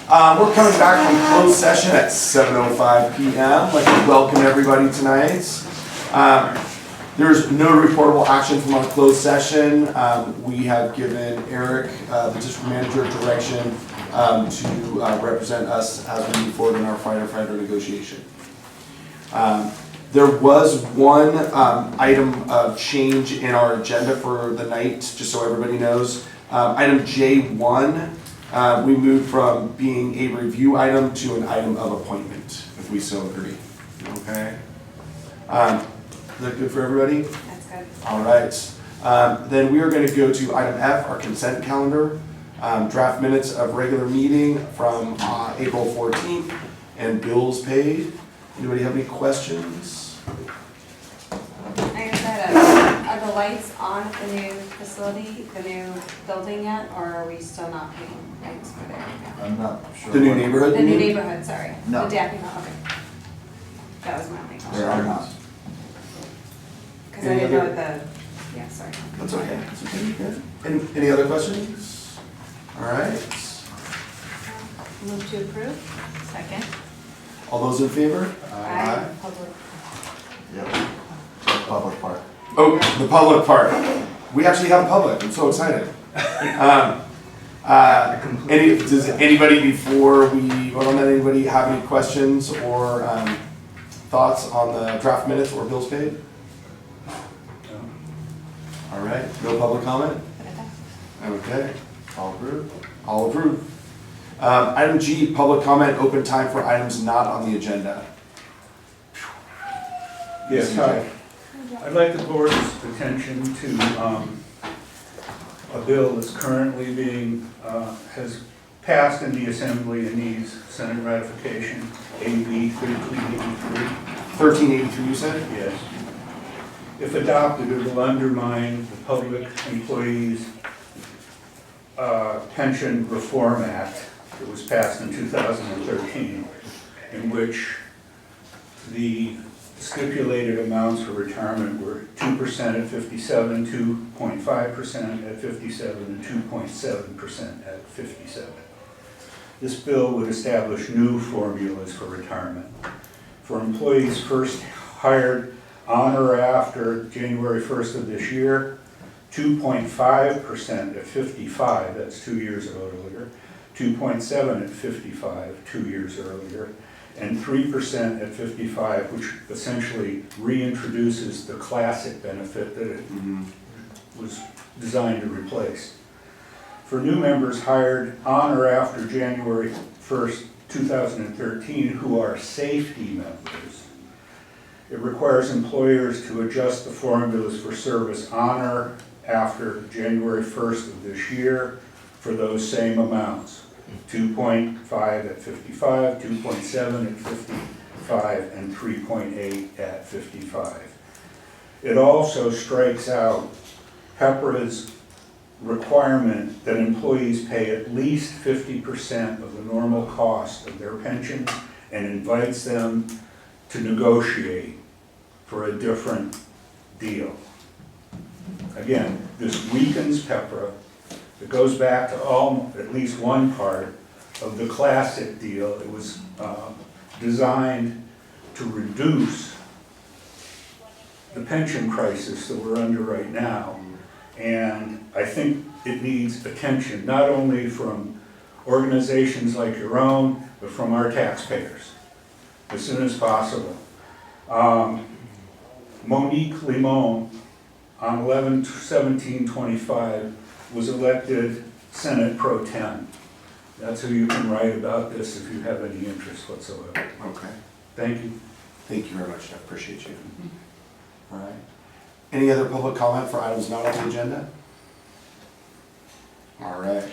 We're coming back from closed session at 7:05 p.m. I'd like to welcome everybody tonight. There's no reportable action from our closed session. We have given Eric, the district manager, direction to represent us as we move forward in our firefighter negotiation. There was one item of change in our agenda for the night, just so everybody knows. Item J1, we moved from being a review item to an item of appointment, if we so agree. Okay? Is that good for everybody? That's good. All right. Then we are going to go to item F, our consent calendar. Draft minutes of regular meeting from April 14th and bills paid. Anybody have any questions? I said, are the lights on at the new facility, the new building yet, or are we still not paying lights for there? I'm not sure. The new what- neighborhood? The new neighborhood, sorry. No. The Dappy, okay. That was my only question. There are not. Because I didn't know the, yeah, sorry. That's okay. That's okay. Good. Any other questions? All right. Move to approve. Second. All those in favor? Aye. Public. Yep. Public part. Oh, the public part. We actually have public. I'm so excited. Does anybody, before we vote on that, anybody have any questions or thoughts on the draft minutes or bills paid? All right, no public comment? Okay, All approved? all approved. Item G, public comment, open time for items not on the agenda. Yes, hi. I'd like the board's attention to a bill that's currently being, has passed in the Assembly and needs Senate ratification, AB 1383. 1383, you said? Yes. If adopted, it will undermine the Public Employees Pension Reform Act that was passed in 2013, in which the stipulated amounts for retirement were 2% at 57, 2.5% at 57, and 2.7% at 57. This bill would establish new formulas for retirement. For employees first hired on or after January 1st of this year, 2.5% at 55, that's 2 years earlier, 2.7 at 55, 2 years earlier, and 3% at 55, which essentially reintroduces the classic benefit that it was designed to replace. For new members hired on or after January 1st, 2013, who are safety members, it requires employers to adjust the formulas for service on or after January 1st of this year for those same amounts. 2.5 at 55, 2.7 at 55, and 3.8 at 55. It also strikes out HEPRA's requirement that employees pay at least 50% of the normal cost of their pensions and invites them to negotiate for a different deal. Again, this weakens PEPRA. It goes back to at least one part of the classic deal. It was designed to reduce the pension crisis that we're under right now. And I think it needs attention, not only from organizations like your own, but from our taxpayers, as soon as possible. Monique Limon, on 11/17/25, was elected Senate Pro Tem. That's who you can write about this if you have any interest whatsoever. Okay. Thank you. Thank you very much, Jeff. Appreciate you. All right. Any other public comment for items not on the agenda? All right.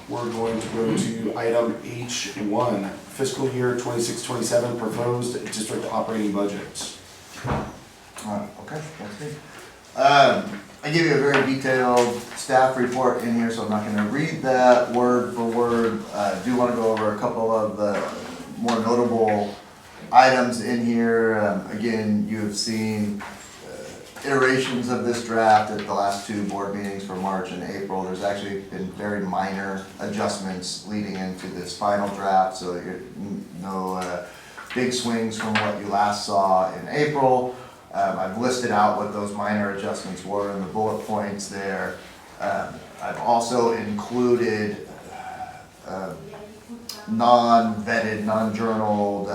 We're going to go to item H1, fiscal year 26-27 proposed district operating budget. Okay, that's me. I give you a very detailed staff report in here, so I'm not going to read that word for word. I do want to go over a couple of the more notable items in here. Again, you have seen iterations of this draft at the last two board meetings for March and April. There's actually been very minor adjustments leading into this final draft, so no big swings from what you last saw in April. I've listed out what those minor adjustments were in the bullet points there. I've also included non-vetted, non-journaled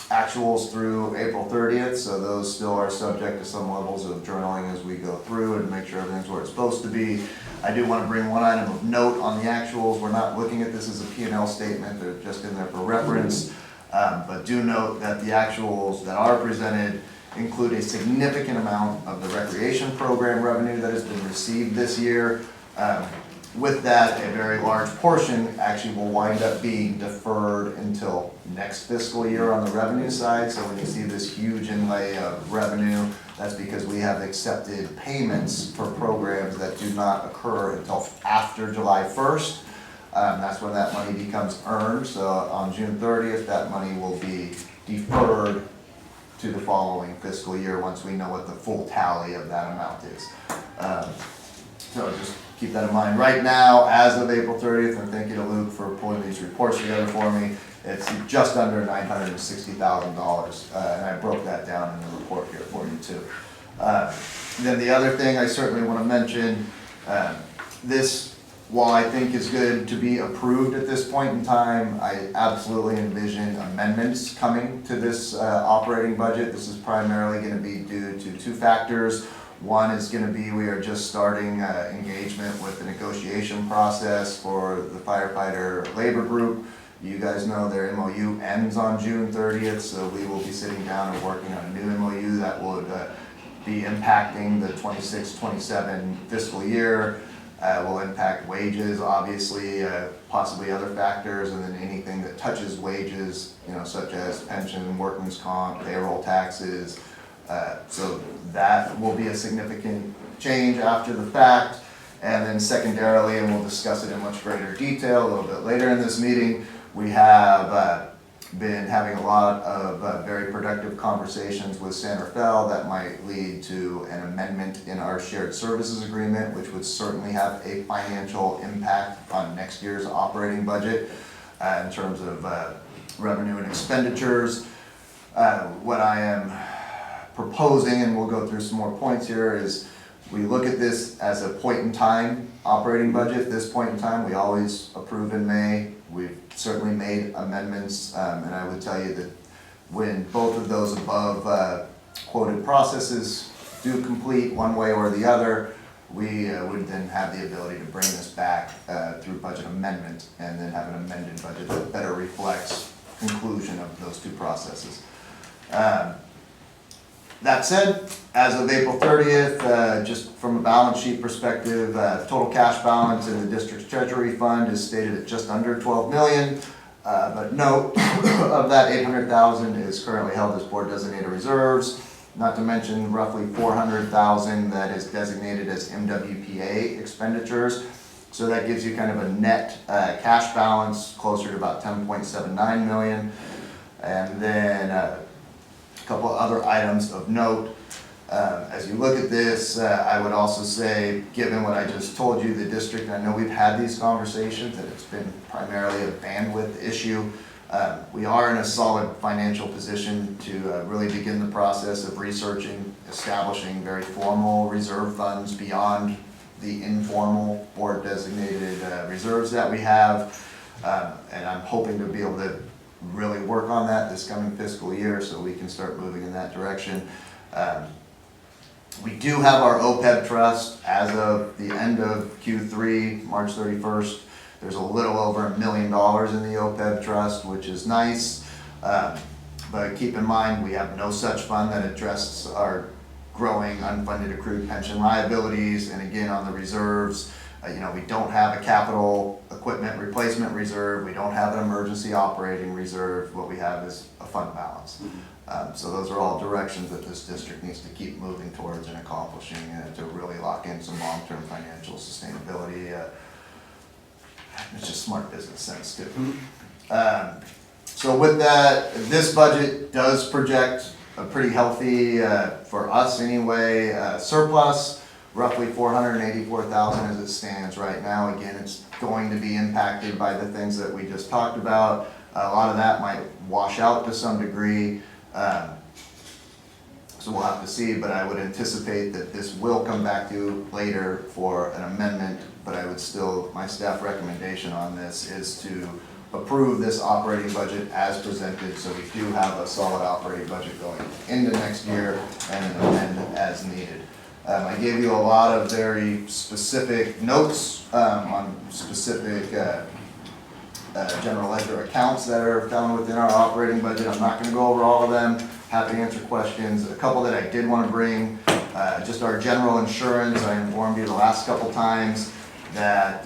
actuals through April 30th, so those still are subject to some levels of journaling as we go through and make sure everything's where it's supposed to be. I do want to bring one item of note on the actuals. We're not looking at this as a P&L statement, they're just in there for reference, but do note that the actuals that are presented include a significant amount of the recreation program revenue that has been received this year. With that, a very large portion actually will wind up being deferred until next fiscal year on the revenue side. So when you see this huge inlay of revenue, that's because we have accepted payments for programs that do not occur until after July 1st. That's when that money becomes earned. So on June 30th, that money will be deferred to the following fiscal year once we know what the full tally of that amount is. So just keep that in mind. Right now, as of April 30th, and thank you to Luke for pulling these reports together for me, it's just under $960,000, and I broke that down in the report here for you too. Then the other thing I certainly want to mention, this, while I think is good to be approved at this point in time, I absolutely envision amendments coming to this operating budget. This is primarily going to be due to two factors. One is going to be we are just starting engagement with the negotiation process for the firefighter labor group. You guys know their MOU ends on June 30th, so we will be sitting down and working on a new MOU that would be impacting the 26-27 fiscal year. Will impact wages, obviously, possibly other factors, and then anything that touches wages, you know, such as pension, workman's comp, payroll taxes. So that will be a significant change after the fact. And then secondarily, and we'll discuss it in much greater detail a little bit later in this meeting, we have been having a lot of very productive conversations with San Rafael that might lead to an amendment in our shared services agreement, which would certainly have a financial impact on next year's operating budget in terms of revenue and expenditures. What I am proposing, and we'll go through some more points here, is we look at this as a point in time operating budget. This point in time, we always approve in May. We've certainly made amendments, and I would tell you that when both of those above quoted processes do complete one way or the other, we would then have the ability to bring this back through budget amendment and then have an amended budget that better reflects conclusion of those two processes. That said, as of April 30th, just from a balance sheet perspective, total cash balance in the district's treasury fund is stated at just under 12 million. But note, of that 800,000 is currently held as board designated reserves, not to mention roughly 400,000 that is designated as MWPA expenditures. So that gives you kind of a net cash balance closer to about 10.79 million. And then a couple other items of note. As you look at this, I would also say, given what I just told you, the district, and I know we've had these conversations, and it's been primarily a bandwidth issue. We are in a solid financial position to really begin the process of researching, establishing very formal reserve funds beyond the informal board designated reserves that we have. And I'm hoping to be able to really work on that this coming fiscal year so we can start moving in that direction. We do have our OPEB trust as of the end of Q3, March 31st. There's a little over $1 million in the OPEB trust, which is nice. But keep in mind, we have no such fund that addresses our growing unfunded accrued pension liabilities. And again, on the reserves, we don't have a capital equipment replacement reserve. We don't have an emergency operating reserve. What we have is a fund balance. So those are all directions that this district needs to keep moving towards and accomplishing to really lock in some long-term financial sustainability. It's just smart business sense too. So with that, this budget does project a pretty healthy, for us anyway, surplus, roughly 484,000 as it stands right now. Again, it's going to be impacted by the things that we just talked about. A lot of that might wash out to some degree. So we'll have to see, but I would anticipate that this will come back to you later for an amendment, but I would still, my staff recommendation on this is to approve this operating budget as presented, so we do have a solid operating budget going into next year and an amend as needed. I gave you a lot of very specific notes on specific general ledger accounts that are found within our operating budget. I'm not gonna go over all of them. Happy to answer questions. A couple that I did want to bring, just our general insurance. I informed you the last couple times that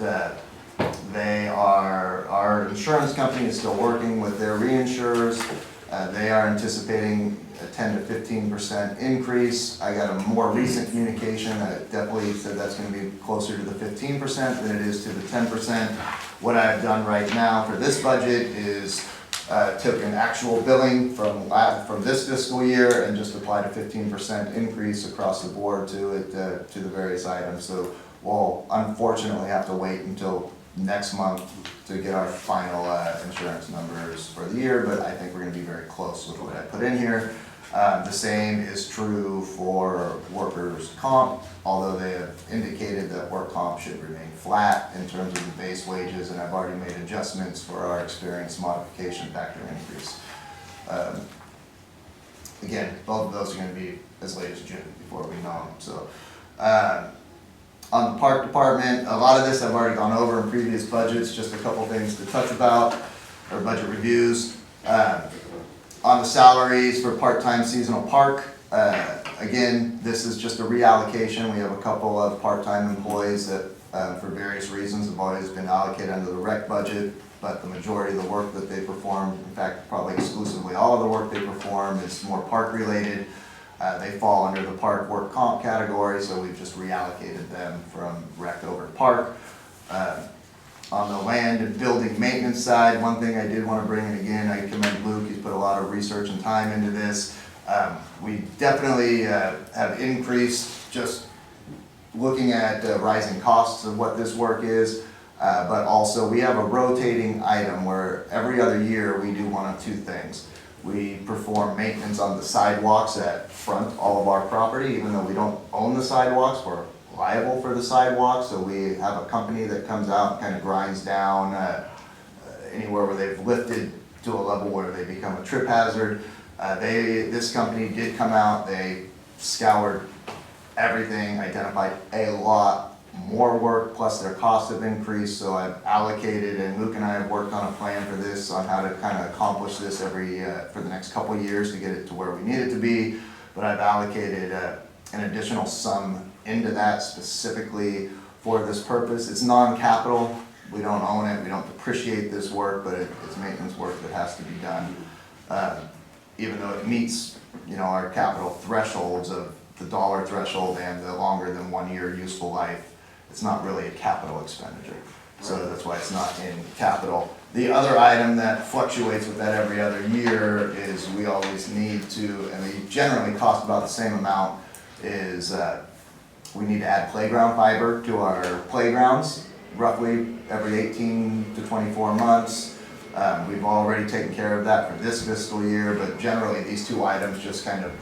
our insurance company is still working with their reinsurers. They are anticipating a 10 to 15% increase. I got a more recent communication that definitely said that's going to be closer to the 15% than it is to the 10%. What I've done right now for this budget is took an actual billing from this fiscal year and just applied a 15% increase across the board to it, to the various items. So we'll unfortunately have to wait until next month to get our final insurance numbers for the year, but I think we're gonna be very close with what I put in here. The same is true for workers' comp, although they have indicated that work comp should remain flat in terms of the base wages, and I've already made adjustments for our experience modification factor increase. Again, both of those are gonna be as late as June before we know them, so. On the park department, a lot of this I've already gone over in previous budgets, just a couple things to touch about, or budget reviews. On the salaries for part-time seasonal park, again, this is just a reallocation. We have a couple of part-time employees that, for various reasons, have always been allocated under the rec budget, but the majority of the work that they perform, in fact, probably exclusively all of the work they perform is more park-related. They fall under the park work comp category, so we've just reallocated them from rec over to park. On the land and building maintenance side, one thing I did want to bring in again, I commend Luke, he's put a lot of research and time into this. We definitely have increased just looking at rising costs of what this work is, but also we have a rotating item where every other year we do one of two things. We perform maintenance on the sidewalks that front all of our property, even though we don't own the sidewalks, we're liable for the sidewalks, so we have a company that comes out and kind of grinds down anywhere where they've lifted to a level where they become a trip hazard. This company did come out, they scoured everything, identified a lot more work, plus their costs have increased, so I've allocated, and Luke and I have worked on a plan for this, on how to kind of accomplish this for the next couple of years to get it to where we need it to be, but I've allocated an additional sum into that specifically for this purpose. It's non-capital, we don't own it, we don't depreciate this work, but it's maintenance work that has to be done. Even though it meets, our capital thresholds of the dollar threshold and the longer than 1 year useful life, it's not really a capital expenditure. So that's why it's not in capital. The other item that fluctuates with that every other year is we always need to, and they generally cost about the same amount, is we need to add playground fiber to our playgrounds roughly every 18 to 24 months. We've already taken care of that for this fiscal year, but generally these two items just kind of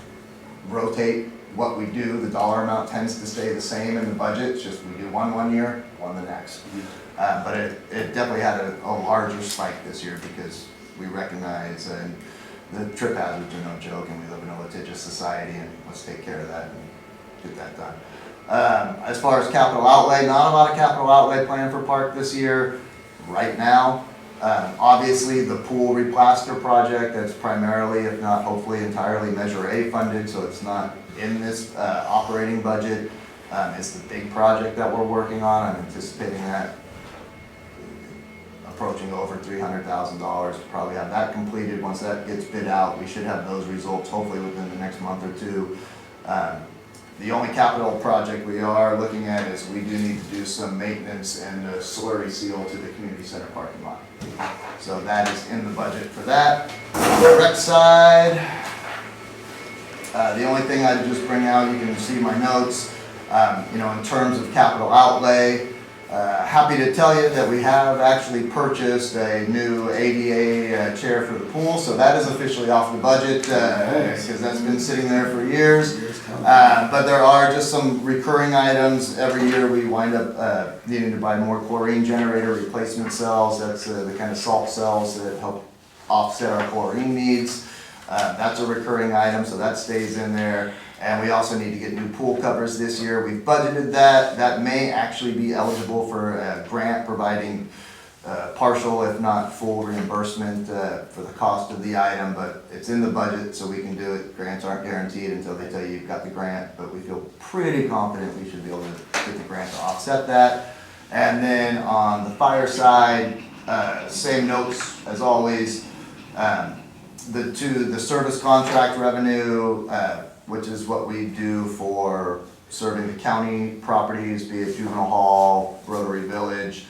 rotate what we do. The dollar amount tends to stay the same in the budget, it's just we do one year, one the next. But it definitely had a larger spike this year because we recognize the trip hazards are no joke, and we live in a litigious society, and let's take care of that and get that done. As far as capital outlay, not a lot of capital outlay planned for park this year right now. Obviously the pool replaster project, that's primarily, if not hopefully entirely Measure A funded, so it's not in this operating budget. It's the big project that we're working on. I'm anticipating that approaching over $300,000 to probably have that completed. Once that gets bid out, we should have those results hopefully within the next month or two. The only capital project we are looking at is we do need to do some maintenance and a slurry seal to the community center parking lot. So that is in the budget for that. The rec side, The only thing I'd just bring out, you can see my notes, in terms of capital outlay, happy to tell you that we have actually purchased a new ADA chair for the pool, so that is officially off the budget, because that's been sitting there for years. But there are just some recurring items. Every year we wind up needing to buy more chlorine generator replacement cells. That's the kind of salt cells that help offset our chlorine needs. That's a recurring item, so that stays in there. And we also need to get new pool covers this year. We've budgeted that. That may actually be eligible for a grant providing partial, if not full reimbursement for the cost of the item, but it's in the budget, so we can do it. Grants aren't guaranteed until they tell you you've got the grant, but we feel pretty confident we should be able to get the grant to offset that. And then on the fire side, same notes as always. The service contract revenue, which is what we do for serving the county properties, be it juvenile hall, Rotary Village.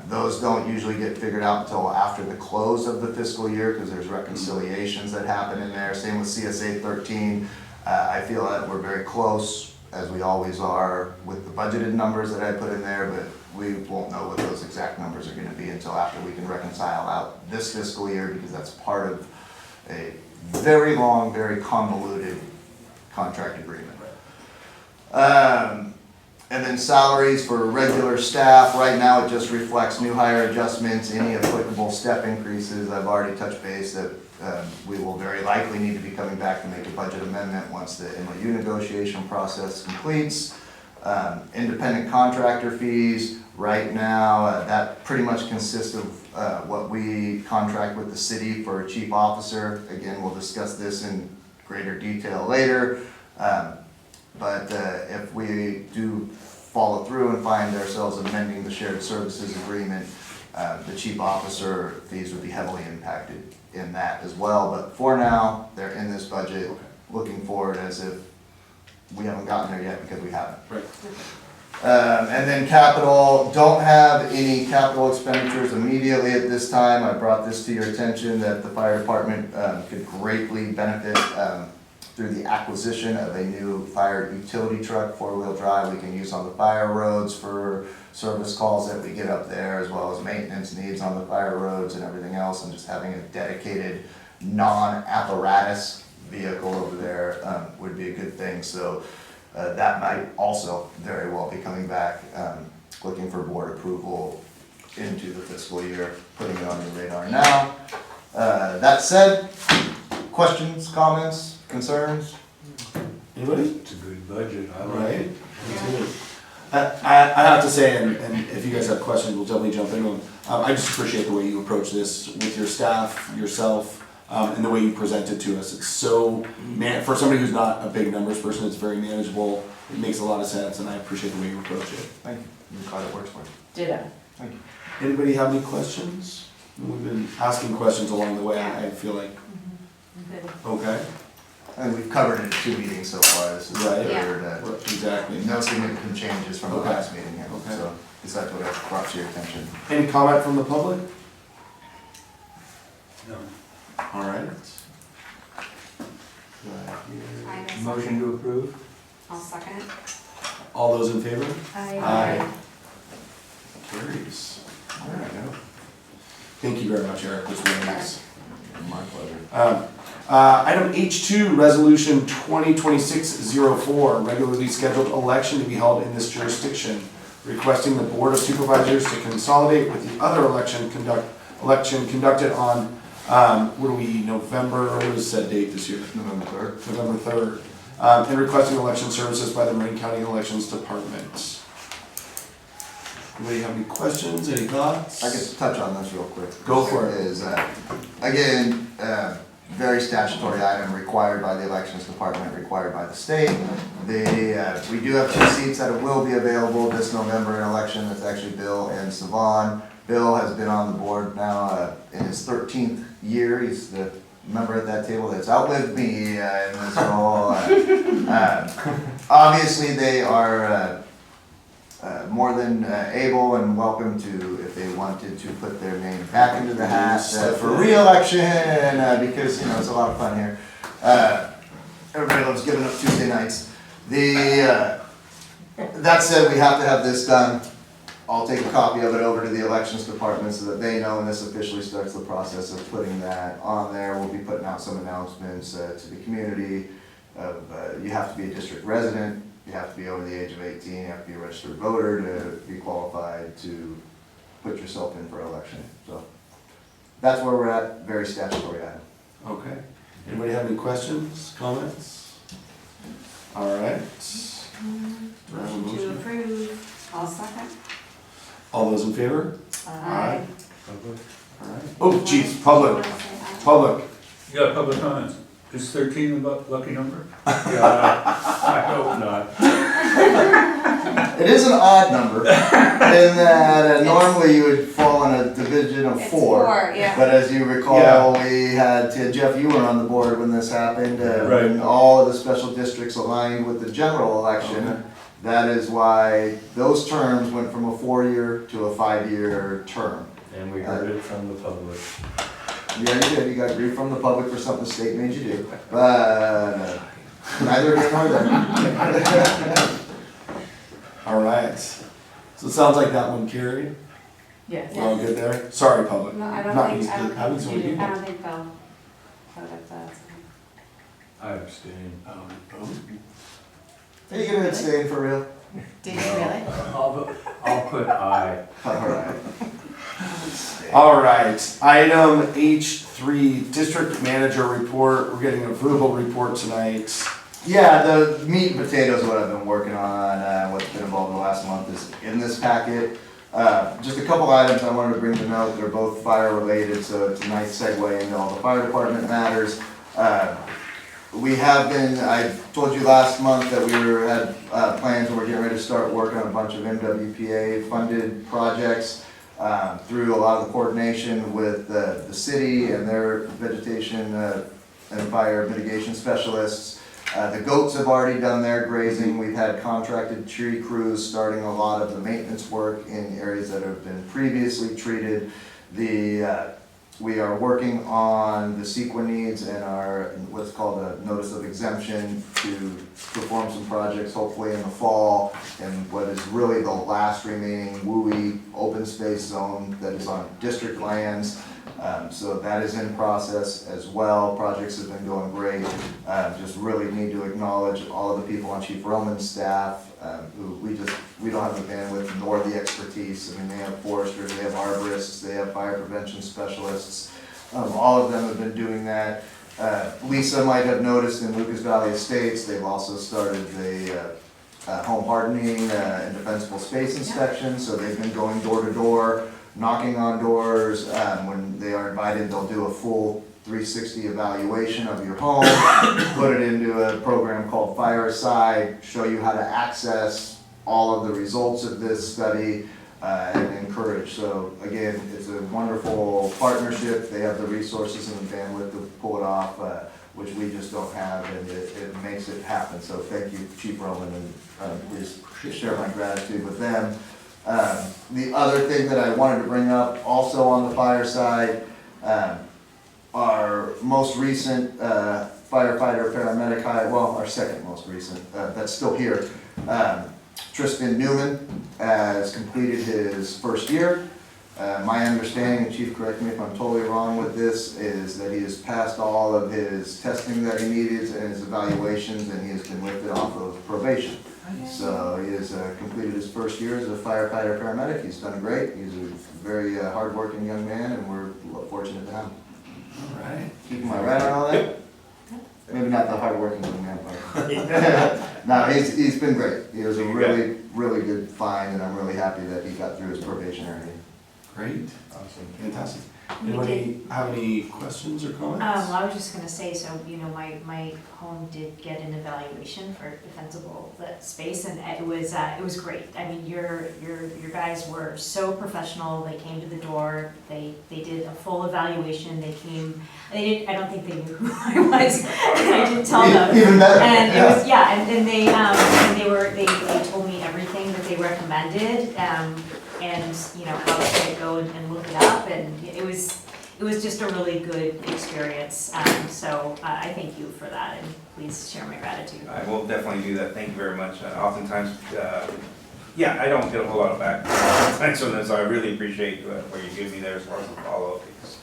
Those don't usually get figured out until after the close of the fiscal year, because there's reconciliations that happen in there. Same with CSA 13. I feel that we're very close, as we always are, with the budgeted numbers that I put in there, but we won't know what those exact numbers are gonna be until after we can reconcile out this fiscal year, because that's part of a very long, very convoluted contract agreement. And then salaries for regular staff, right now it just reflects new hire adjustments, any applicable step increases. I've already touched base that we will very likely need to be coming back to make a budget amendment once the MOU negotiation process completes. Independent contractor fees, right now, that pretty much consists of what we contract with the city for a chief officer. Again, we'll discuss this in greater detail later. But if we do follow through and find ourselves amending the shared services agreement, the chief officer fees would be heavily impacted in that as well. But for now, they're in this budget, looking forward as if we haven't gotten there yet because we haven't. Right. And then capital, don't have any capital expenditures immediately at this time. I brought this to your attention that the fire department could greatly benefit through the acquisition of a new fire utility truck, 4-wheel drive, we can use on the fire roads for service calls that we get up there, as well as maintenance needs on the fire roads and everything else, and just having a dedicated non-apparatus vehicle over there would be a good thing. So that might also very well be coming back, looking for board approval into the fiscal year, putting it on your radar now. That said, questions, comments, concerns? Anybody? It's a good budget, I like Right? it. I have to say, and if you guys have questions, we'll definitely jump into them. I just appreciate the way you approach this with your staff, yourself, and the way you present it to us. It's so, for somebody who's not a big numbers person, it's very manageable. It makes a lot of sense, and I appreciate the way you approach it. Thank you. I'm glad it works for you. Ditto. Thank you. Anybody have any questions? We've been asking questions along the way, I feel like. Good. Okay. And we've covered it in 2 meetings so far, this is the Right. third. Exactly. No significant changes from the Okay. last meeting here, Okay. so besides what I brought to your attention. Any comment from the public? No. All right. Motion to approve? I'll second it. All those in favor? Aye. Carries. There we go. Thank you very much, Eric, this was really nice. My pleasure. Item H2, Resolution 2026-04, regularly scheduled election to be held in this jurisdiction, requesting the Board of Supervisors to consolidate with the other election conducted on, November, what is said date this year? November 3rd. November 3rd, and requesting election services by the Marin County Elections Department. Anybody have any questions, any thoughts? I can touch on this real quick. Go for it. Is, again, very statutory item required by the Elections Department, required by the state. We do have 2 seats that will be available this November in election. It's actually Bill and Savon. Bill has been on the board now in his 13th year. He's the member at that table that's outlived me in this role. Obviously, they are more than able and welcome to, if they wanted to, put their name back into the hat for re-election, because it's a lot of fun here. everybody loves giving up Tuesday nights. That said, we have to have this done. I'll take a copy of it over to the elections department so that they know, and this officially starts the process of putting that on there. We'll be putting out some announcements to the community. You have to be a district resident, you have to be over the age of 18, you have to be a registered voter to be qualified to put yourself in for election. So that's where we're at, very statutory item. Okay. Anybody have any questions, comments? All right. Do I have a Motion to motion? approve. I'll second. All those in favor? Aye. All right. Oh, geez, public, public. You got public comments? Is 13 the lucky number? Yeah, I hope not. It is an odd number, in that normally you would fall in a division of It's 4. four, yeah. But as you recall, Yeah. we had, Jeff, you were on the board when this happened, Right. when all of the special districts aligned with the general election. Okay. That is why those terms went from a 4-year to a 5-year term. And we heard it from the public. Yeah, you did, you got grief from the public for something the state made you do, but neither here nor there. All right. So it sounds like that one carried. Yes. We're all good there? Sorry, public. No, I don't Not think, used I to don't having think so you many do. I people. don't think they'll vote at that. I abstain. Are you gonna abstain for real? Did you really? I'll put aye. Alright. All right, item H3, district manager report. We're getting a verbal report tonight. Yeah, the meat and potatoes, what I've been working on, what's been involved in the last month is in this packet. Just a couple items I wanted to bring to note, they're both fire related, so it's a nice segue into all the fire department matters. We have been, I told you last month that we had plans and we're getting ready to start working on a bunch of MWPA funded projects through a lot of the coordination with the city and their vegetation and fire mitigation specialists. The goats have already done their grazing. We've had contracted tree crews starting a lot of the maintenance work in areas that have been previously treated. We are working on the CEQA needs and our what's called a notice of exemption to perform some projects hopefully in the fall in what is really the last remaining WUI open space zone that is on district lands. So that is in process as well. Projects have been going great. Just really need to acknowledge all of the people on Chief Roman's staff who we don't have the bandwidth nor the expertise. I mean, they have foresters, they have arborists, they have fire prevention specialists. All of them have been doing that. Lisa might have noticed in Lucas Valley Estates, they've also started the home hardening and defensible space inspection. So they've been going door to door, knocking on doors. When they are invited, they'll do a full 360 evaluation of your home, put it into a program called Fireside, show you how to access all of the results of this study and encourage. So again, it's a wonderful partnership. They have the resources and the bandwidth to pull it off, which we just don't have, and it makes it happen. So thank you, Chief Roman, and please share my gratitude with them. The other thing that I wanted to bring up, also on the fire side, our most recent firefighter, paramedic, our second most recent, that's still here, Tristan Newman has completed his first year. My understanding, and Chief, correct me if I'm totally wrong with this, is that he has passed all of his testing that he needed and his evaluations, and he has been lifted off of probation. So he has completed his first year as a firefighter paramedic. He's done great. He's a very hardworking young man, and we're fortunate to have him. All right. Keep my right on all that. Maybe not the hardworking young man part. No, he's been great. He was a really, really good find, and I'm really happy that he got through his probationary. Great. Awesome. Fantastic. We Anybody have any questions or comments? I was just gonna say, so, you know, my home did get an evaluation for defensible space, and it was great. I mean, your guys were so professional. They came to the door, they did a full evaluation, I don't think they knew who I was, I didn't tell them. Even better. And it was, yeah, and they told me everything that they recommended, and, you know, how to go and look it up, and it was it was just a really good experience. So I thank you for that, and please share my gratitude. I will definitely do that, thank you very much. Oftentimes, yeah, I don't get a whole lot of back, thanks on this, so I really appreciate what you give me there as far as the follow-up, because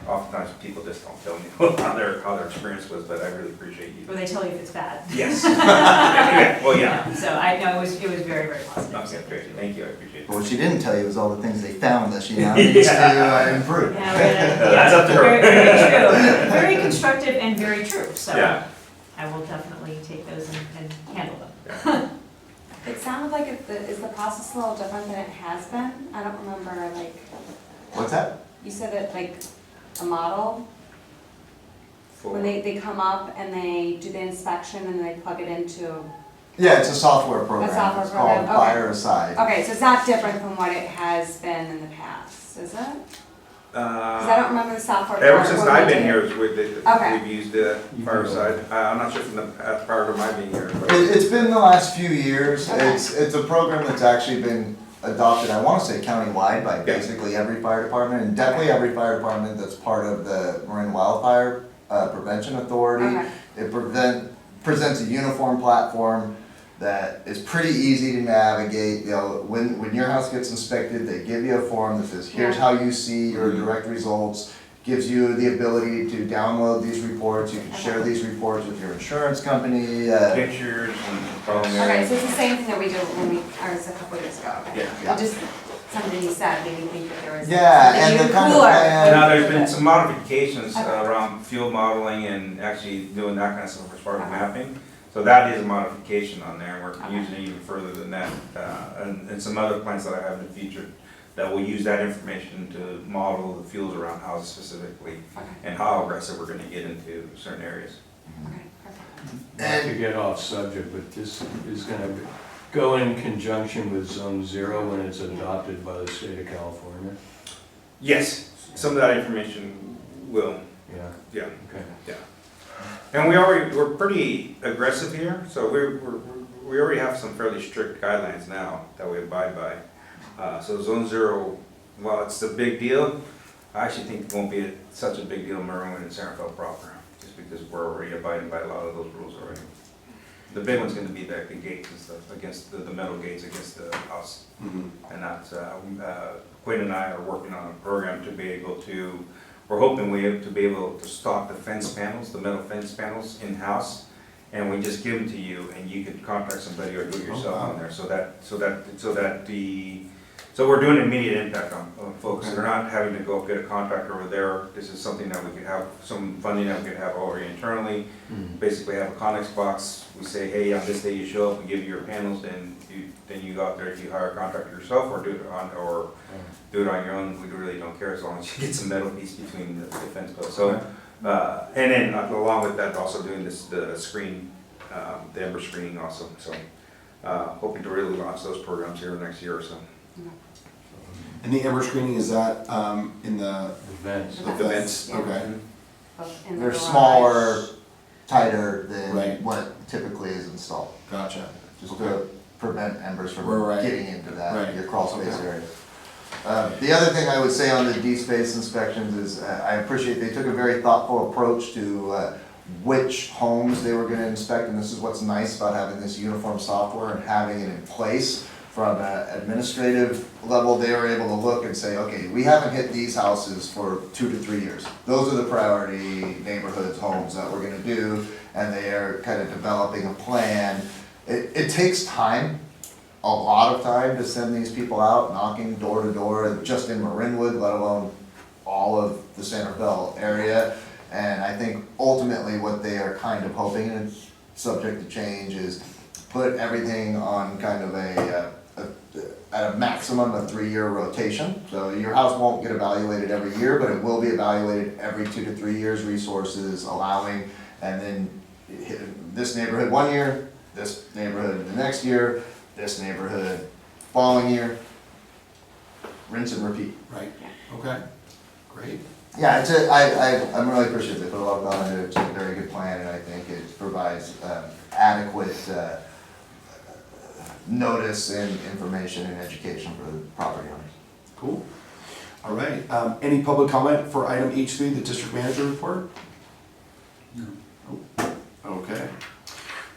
oftentimes people just don't tell me how their experience was, but I really appreciate you. Or they tell you if it's bad. Yes. Yeah, well, yeah. So I know it was very, very positive. Okay, great, thank you, I appreciate it. But what she didn't tell you was all the things they found that she now needs to improve. Yeah, That's up to her. Very, very true. Very constructive and very true. So Yeah. I will definitely take those and handle them. It sounded like is the process a little different than it has been? I don't remember, like, What's that? you said it like a model, when they come up and they do the inspection and they plug it into, Yeah, it's a software program. software It's called program, okay. Fire Aside. okay, so it's not different from what it has been in the past, is it? Because I don't remember the software. Ever part since when I've we been did. here, Okay. we've used the Fireside. I'm not sure from the prior to my being here, but. It's been the last few years. Okay. It's a program that's actually been adopted, I want to say countywide, by basically every fire department, and definitely every fire department that's part of the Marin Wildfire Prevention Authority. Okay. It presents a uniform platform that is pretty easy to navigate. You know, when your house gets inspected, they give you a form that says, here's Yeah. how you see your direct results. Gives you the ability to download these reports. You can share these reports with your insurance company. Pictures and problem Okay, areas. so it's the same thing that we did when we, or it was a couple years ago, okay? Yeah. It just, something you said made me think that there was Yeah, something and the even kind of cooler. plan- Now, there's been some modifications Okay. around field modeling and actually doing that kind of stuff as part of Okay. mapping. So that is a modification on there, we're Okay. using it even further than that. And some other plans that I have in the future that will use that information to model the fields around houses specifically Okay, and how aggressive we're gonna get into certain areas. okay, perfect. Not to get off subject, but this is gonna go in conjunction with Zone Zero when it's adopted by the state of California? Yes, some of that information will, Yeah, yeah. okay. And we're pretty aggressive here, so we already have some fairly strict guidelines now that we abide by. So Zone Zero, while it's a big deal, I actually think it won't be such a big deal in Marinwood and Centerville proper, just because we're already abiding by a lot of those rules already. The big one's gonna be the gates and stuff, against the metal gates against the house. Mhm. And that's, Quinn and I are working on a program to be able to, we're hoping to be able to stock the fence panels, the metal fence panels in-house, and we just give them to you, and you can contact somebody or do it yourself on there, so we're doing immediate impact on folks. They're not having to go get a contractor over there. This is something that we could have, some funding that we could have already internally. Basically have a Connex box, we say, hey, on this day you show up, we give you your panels, then you go out there, if you hire a contractor yourself, or do it on your own, we really don't care, as long as you get some metal piece between the fence posts. So, and then along with that, also doing the screen, the Ember screening also, so, hoping to really launch those programs here next year or so. And the Ember screening, is that in the Events. vents? Yeah. Okay. Both in the They're garage. smaller, tighter than Right. what typically is installed. Gotcha. Just to prevent embers from Right. getting into that, Right. your crawl space Okay. area. The other thing I would say on the D-space inspections is, I appreciate they took a very thoughtful approach to which homes they were gonna inspect, and this is what's nice about having this uniform software and having it in place. From an administrative level, they were able to look and say, okay, we haven't hit these houses for 2 to 3 years. Those are the priority neighborhoods, homes that we're gonna do, and they are kind of developing a plan. It takes time, a lot of time, to send these people out, knocking door to door, just in Marinwood, let alone all of the Centerville area. And I think ultimately what they are kind of hoping, and it's subject to change, is put everything on kind of at a maximum of 3-year rotation. So your house won't get evaluated every year, but it will be evaluated every 2 to 3 years, resources allowing, and then hit this neighborhood 1 year, this neighborhood the next year, this neighborhood following year, rinse and repeat. Right, okay, great. Yeah, I'm really appreciative, they put a lot of thought into it, it's a very good plan, and I think it provides adequate notice and information and education for the property owners. Cool. All right, any public comment for item H3, the district manager report? No. Okay.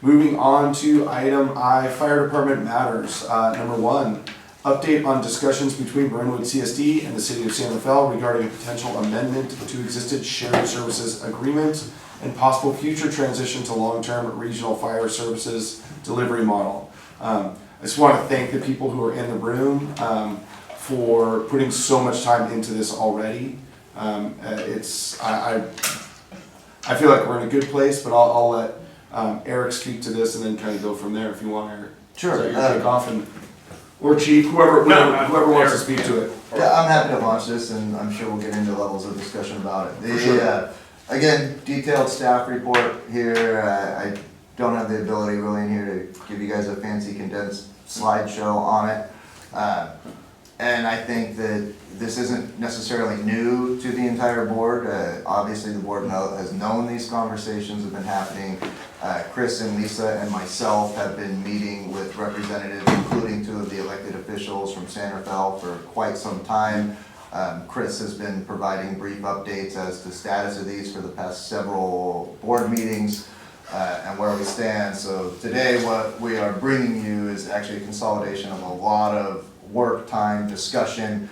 Moving on to item I, fire department matters. Number 1, update on discussions between Marinwood CSD and the city of San Rafael regarding a potential amendment to existing shared services agreement and possible future transition to long-term regional fire services delivery model. I just want to thank the people who are in the room for putting so much time into this already. I feel like we're in a good place, but I'll let Eric speak to this and then kind of go from there if you want, Eric. Sure. So your kickoff and, or chief, whoever wants to speak to it. Yeah, I'm happy to launch this, and I'm sure we'll get into levels of discussion about it. For sure. Again, detailed staff report here. I don't have the ability really in here to give you guys a fancy condensed slideshow on it. And I think that this isn't necessarily new to the entire board. Obviously, the board has known these conversations have been happening. Chris and Lisa and myself have been meeting with representatives, including 2 of the elected officials from San Rafael for quite some time. Chris has been providing brief updates as to status of these for the past several board meetings and where we stand. So today what we are bringing you is actually a consolidation of a lot of work time discussion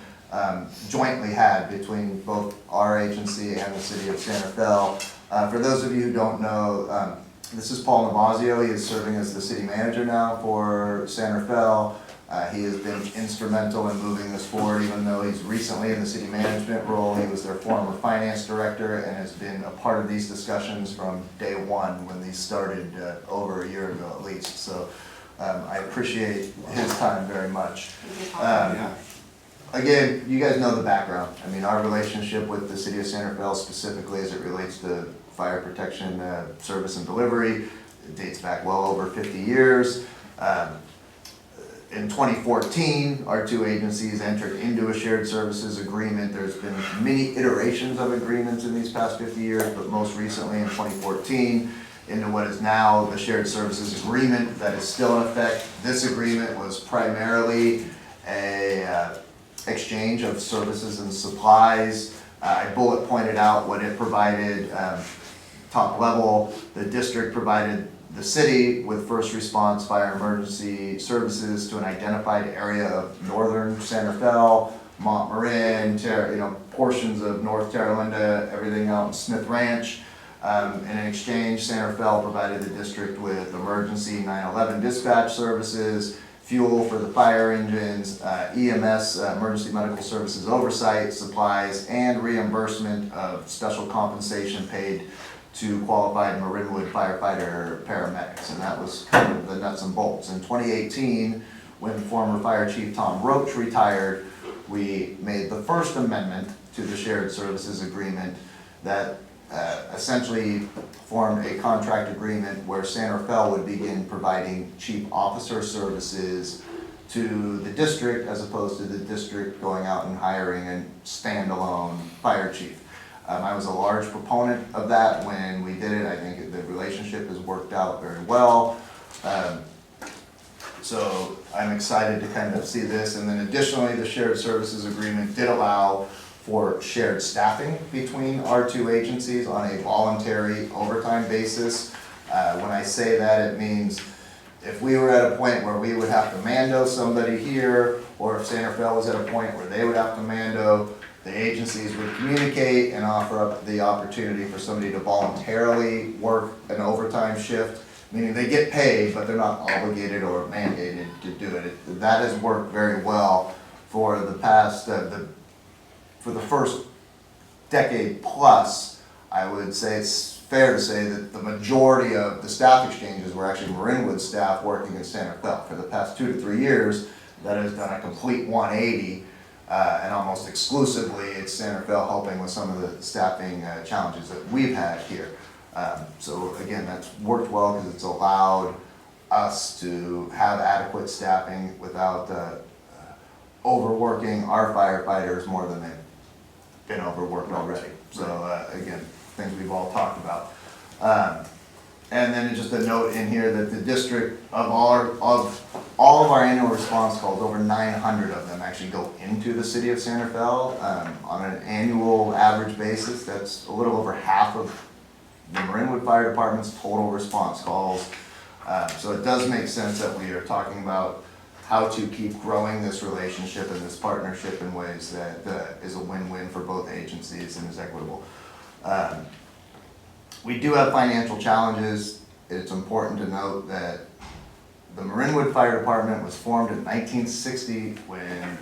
jointly had between both our agency and the city of San Rafael. For those of you who don't know, this is Paul Navazio. He is serving as the city manager now for San Rafael. He has been instrumental in moving this forward, even though he's recently in the city management role. He was their former finance director and has been a part of these discussions from day one when these started over a year ago at least. So I appreciate his time very much. Again, you guys know the background. I mean, our relationship with the city of San Rafael specifically as it relates to fire protection service and delivery, it dates back well over 50 years. In 2014, our 2 agencies entered into a shared services agreement. There's been many iterations of agreements in these past 50 years, but most recently in 2014, into what is now the shared services agreement that is still in effect. This agreement was primarily a exchange of services and supplies. I bullet pointed out what it provided. Top level, the district provided the city with first response fire emergency services to an identified area of northern San Rafael, Montmarin, portions of North Terralinda, everything out in Smith Ranch. In exchange, San Rafael provided the district with emergency 911 dispatch services, fuel for the fire engines, EMS, emergency medical services oversight, supplies, and reimbursement of special compensation paid to qualified Marinwood firefighter paramedics. And that was kind of the nuts and bolts. In 2018, when former Fire Chief Tom Roach retired, we made the first amendment to the shared services agreement that essentially formed a contract agreement where San Rafael would begin providing chief officer services to the district as opposed to the district going out and hiring a standalone fire chief. I was a large proponent of that when we did it. I think the relationship has worked out very well. So I'm excited to kind of see this. And then additionally, the shared services agreement did allow for shared staffing between our 2 agencies on a voluntary overtime basis. When I say that, it means if we were at a point where we would have to mando somebody here, or if San Rafael was at a point where they would have to mando, the agencies would communicate and offer up the opportunity for somebody to voluntarily work an overtime shift, meaning they get paid, but they're not obligated or mandated to do it. That has worked very well for the past, for the first decade plus. I would say it's fair to say that the majority of the staff exchanges were actually Marinwood staff working in San Rafael. For the past 2 to 3 years, that has done a complete 180. And almost exclusively, it's San Rafael helping with some of the staffing challenges that we've had here. So again, that's worked well because it's allowed us to have adequate staffing without overworking our firefighters more than they've been overworked already. So again, things we've all talked about. And then just a note in here that the district, of all of our annual response calls, over 900 of them actually go into the city of Santa Fe. On an annual average basis, that's a little over half of the Marinwood Fire Department's total response calls. So it does make sense that we are talking about how to keep growing this relationship and this partnership in ways that is a win-win for both agencies and is equitable. We do have financial challenges. It's important to note that the Marinwood Fire Department was formed in 1960. When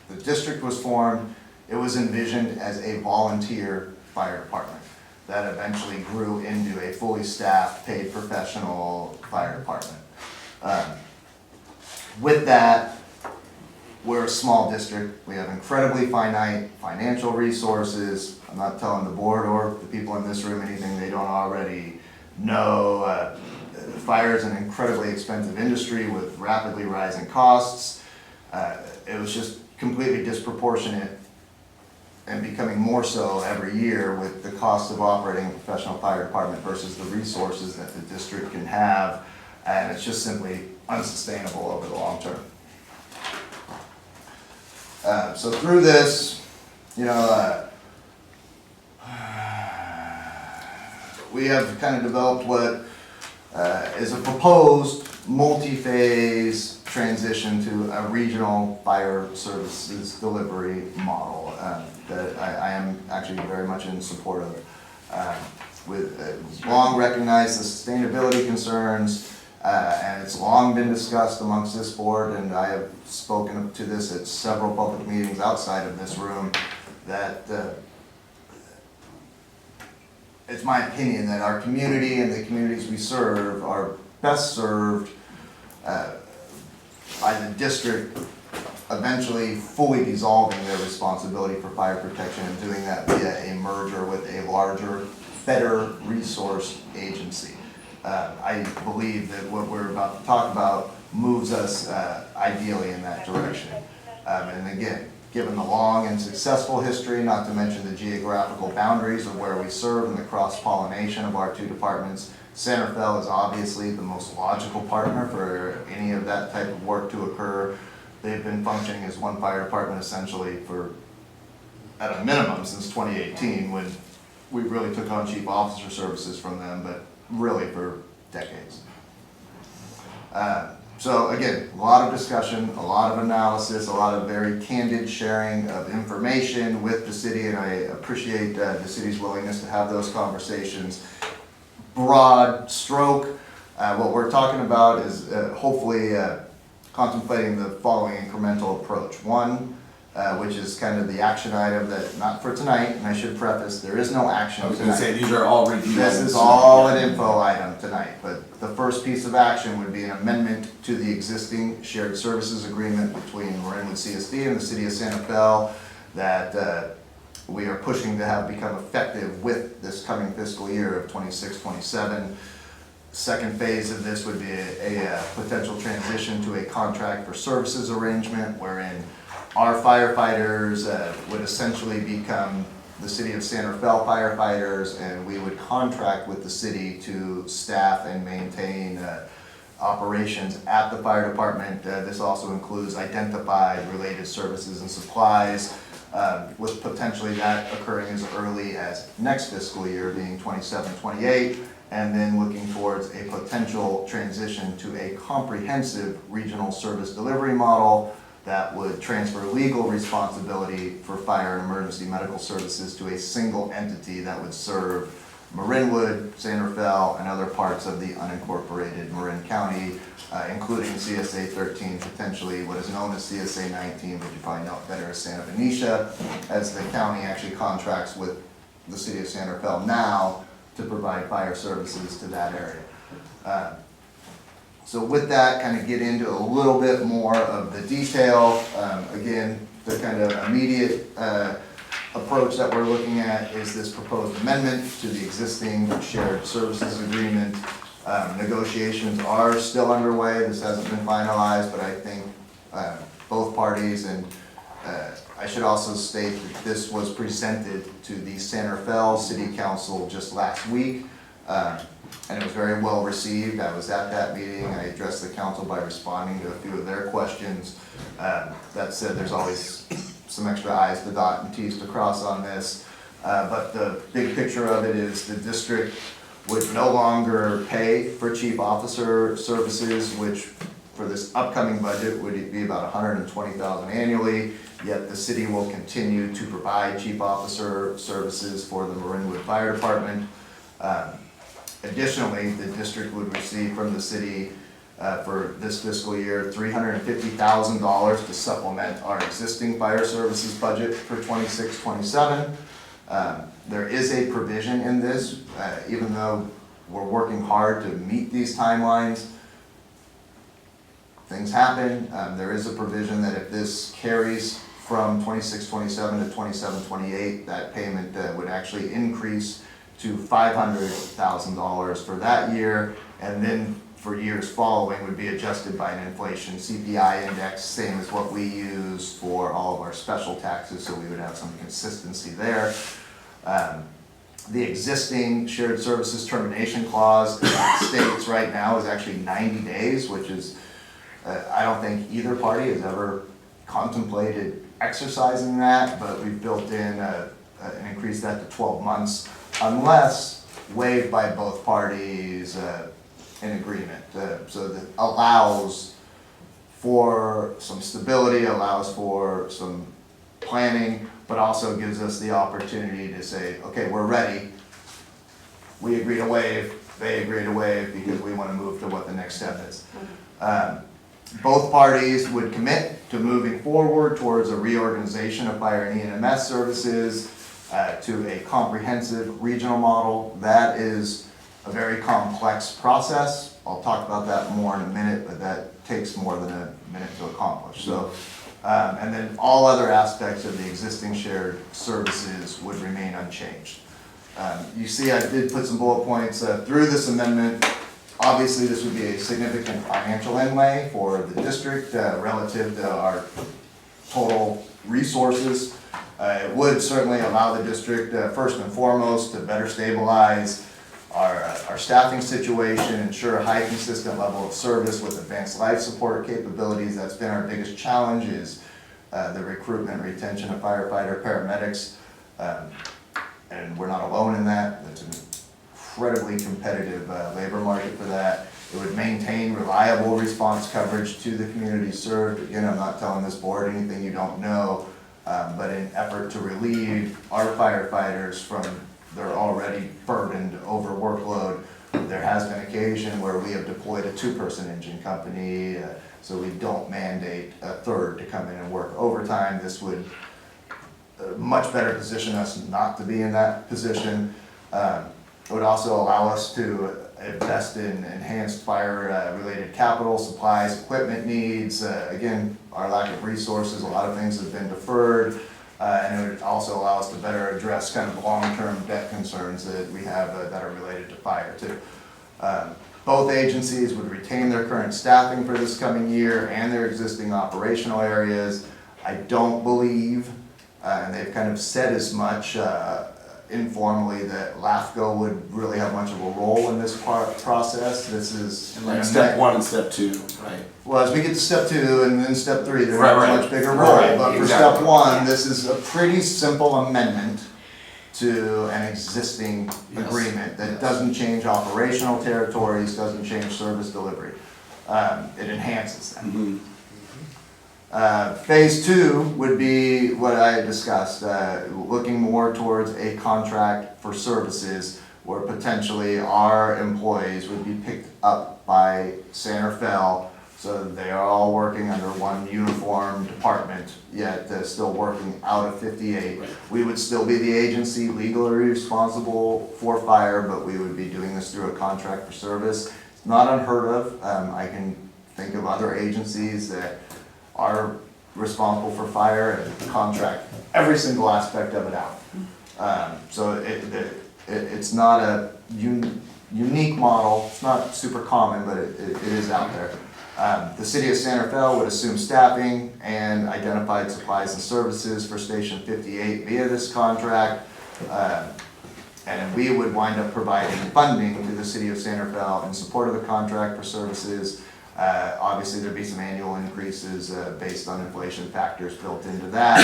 the district was formed, it was envisioned as a volunteer fire department that eventually grew into a fully staffed, paid professional fire department. With that, we're a small district. We have incredibly finite financial resources. I'm not telling the board or the people in this room anything they don't already know. Fire is an incredibly expensive industry with rapidly rising costs. It was just completely disproportionate and becoming more so every year with the cost of operating a professional fire department versus the resources that the district can have. And it's just simply unsustainable over the long term. So through this, we have kind of developed what is a proposed multi-phase transition to a regional fire services delivery model that I am actually very much in support of. With long recognized the sustainability concerns, and it's long been discussed amongst this board, and I have spoken to this at several public meetings outside of this room, that it's my opinion that our community and the communities we serve are best served by the district eventually fully dissolving their responsibility for fire protection and doing that via a merger with a larger, better resource agency. I believe that what we're about to talk about moves us ideally in that direction. And again, given the long and successful history, not to mention the geographical boundaries of where we serve and the cross-pollination of our two departments, Santa Fe is obviously the most logical partner for any of that type of work to occur. They've been functioning as one fire department essentially for, at a minimum, since 2018, when we really took on chief officer services from them, but really for decades. So again, a lot of discussion, a lot of analysis, a lot of very candid sharing of information with the city, and I appreciate the city's willingness to have those conversations. Broad stroke, what we're talking about is hopefully contemplating the following incremental approach. One, which is kind of the action item that, not for tonight, and I should preface, there is no action I was tonight. gonna say, these are all review This items. is all an info item tonight, but the first piece of action would be an amendment to the existing shared services agreement between Marinwood CSD and the city of Santa Fe that we are pushing to have become effective with this coming fiscal year of 26-27. Second phase of this would be a potential transition to a contract for services arrangement wherein our firefighters would essentially become the city of Santa Fe firefighters, and we would contract with the city to staff and maintain operations at the fire department. This also includes identified related services and supplies, with potentially that occurring as early as next fiscal year, being 27-28, and then looking towards a potential transition to a comprehensive regional service delivery model that would transfer legal responsibility for fire and emergency medical services to a single entity that would serve Marinwood, Santa Fe, and other parts of the unincorporated Marin County, including CSA 13, potentially what is known as CSA 19, but you probably know it better as Santa Benicia, as the county actually contracts with the city of Santa Fe now to provide fire services to that area. So with that, kind of get into a little bit more of the detail. Again, the kind of immediate approach that we're looking at is this proposed amendment to the existing shared services agreement. Negotiations are still underway. This hasn't been finalized, but I think both parties, and I should also state that this was presented to the Santa Fe City Council just last week. and it was very well received. I was at that meeting. I addressed the council by responding to a few of their questions. That said, there's always some extra I's to dot and T's to cross on this. But the big picture of it is the district would no longer pay for chief officer services, which for this upcoming budget would be about $120,000 annually. Yet the city will continue to provide chief officer services for the Marinwood Fire Department. Additionally, the district would receive from the city for this fiscal year $350,000 to supplement our existing fire services budget for 26-27. There is a provision in this, even though we're working hard to meet these timelines, things happen. There is a provision that if this carries from 26-27 to 27-28, that payment would actually increase to $500,000 for that year, and then for years following would be adjusted by an inflation CPI index, same as what we use for all of our special taxes, so we would have some consistency there. The existing shared services termination clause states right now is actually 90 days, which is, I don't think either party has ever contemplated exercising that, but we've built in and increased that to 12 months unless waived by both parties in agreement. So that allows for some stability, allows for some planning, but also gives us the opportunity to say, okay, we're ready. We agree to waive, they agree to waive, because we want to move to what the next step is. Both parties would commit to moving forward towards a reorganization of fire and EMS services to a comprehensive regional model. That is a very complex process. I'll talk about that more in a minute, but that takes more than a minute to accomplish. So, and then all other aspects of the existing shared services would remain unchanged. You see, I did put some bullet points through this amendment. Obviously, this would be a significant financial outlay for the district relative to our total resources. It would certainly allow the district, first and foremost, to better stabilize our staffing situation, ensure a high consistent level of service with advanced life support capabilities. That's been our biggest challenge, is the recruitment and retention of firefighter paramedics. And we're not alone in that. It's an incredibly competitive labor market for that. It would maintain reliable response coverage to the community served. Again, I'm not telling this board anything you don't know, but in effort to relieve our firefighters from their already burdened over workload, there has been occasion where we have deployed a 2-person engine company, so we don't mandate a third to come in and work overtime. This would much better position us not to be in that position. It would also allow us to invest in enhanced fire-related capital, supplies, equipment needs. Again, our lack of resources, a lot of things have been deferred. And it would also allow us to better address kind of long-term debt concerns that we have that are related to fire too. Both agencies would retain their current staffing for this coming year and their existing operational areas. I don't believe, and they've kind of said as much informally, that LAFCO would really have much of a role in this process. This is And like step 1 and step 2, right? well, as we get to step 2 and then step 3, they're Right, gonna have right. a much bigger role. Right, But for exactly. step 1, this is a pretty simple amendment to an existing Yes. agreement that Yes. doesn't change operational territories, doesn't change service delivery. It enhances that. Mm-hmm. Phase 2 would be what I discussed, looking more towards a contract for services where potentially our employees would be picked up by Santa Fe, so that they are all working under one uniform department, yet still working out of 58. Right. We would still be the agency legally responsible for fire, but we would be doing this through a contract for service. It's not unheard of. I can think of other agencies that are responsible for fire and contract every single aspect of it out. So it's not a unique model. It's not super common, but it is out there. The city of Santa Fe would assume staffing and identified supplies and services for Station 58 via this contract. And we would wind up providing funding to the city of Santa Fe in support of the contract for services. Obviously, there'd be some annual increases based on inflation factors built into that.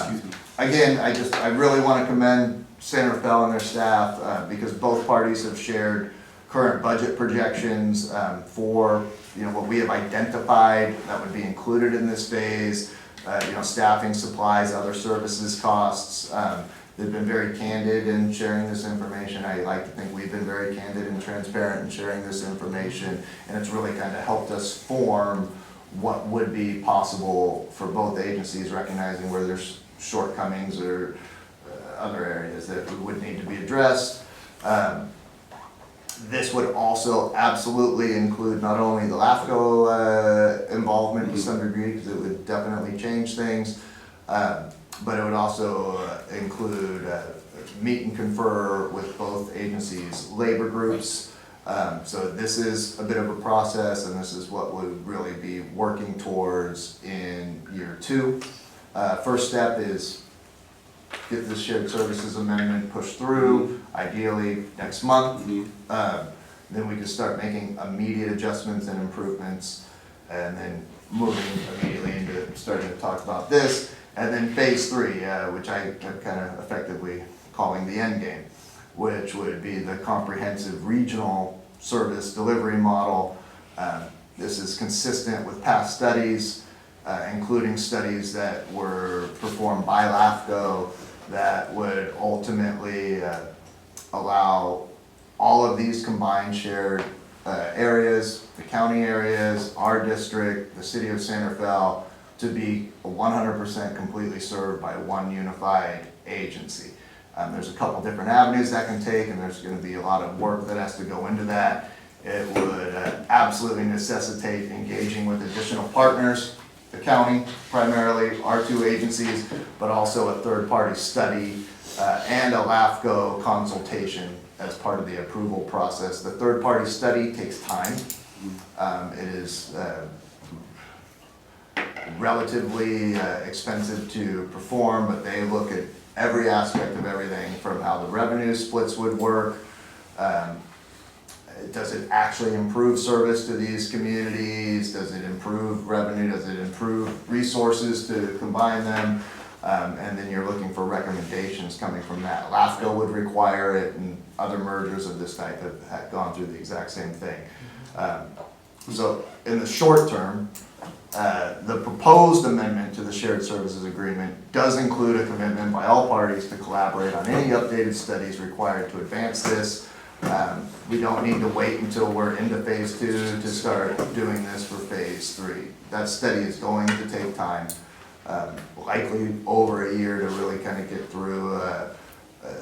Excuse me. Again, I really want to commend Santa Fe and their staff because both parties have shared current budget projections for what we have identified that would be included in this phase. Staffing, supplies, other services costs. They've been very candid in sharing this information. I like to think we've been very candid and transparent in sharing this information, and it's really kind of helped us form what would be possible for both agencies, recognizing where there's shortcomings or other areas that would need to be addressed. This would also absolutely include not only the LAFCO involvement to some degree, because it would definitely change things, but it would also include meet and confer with both agencies' labor groups. So this is a bit of a process, and this is what we'll really be working towards in year 2. First step is get this shared services amendment pushed through, ideally next month. Then we can start making immediate adjustments and improvements, and then moving immediately into starting to talk about this. And then phase 3, which I'm kind of effectively calling the end game, which would be the comprehensive regional service delivery model. This is consistent with past studies, including studies that were performed by LAFCO that would ultimately allow all of these combined shared areas, the county areas, our district, the city of Santa Fe, to be 100% completely served by one unified agency. There's a couple different avenues that can take, and there's going to be a lot of work that has to go into that. It would absolutely necessitate engaging with additional partners, the county primarily, our 2 agencies, but also a third-party study and a LAFCO consultation as part of the approval process. The third-party study takes time. It is relatively expensive to perform, but they look at every aspect of everything from how the revenue splits would work. Does it actually improve service to these communities? Does it improve revenue? Does it improve resources to combine them? And then you're looking for recommendations coming from that. LAFCO would require it, and other mergers of this type have gone through the exact same thing. So in the short term, the proposed amendment to the shared services agreement does include a commitment by all parties to collaborate on any updated studies required to advance this. We don't need to wait until we're into phase 2 to start doing this for phase 3. That study is going to take time, likely over a year to really kind of get through.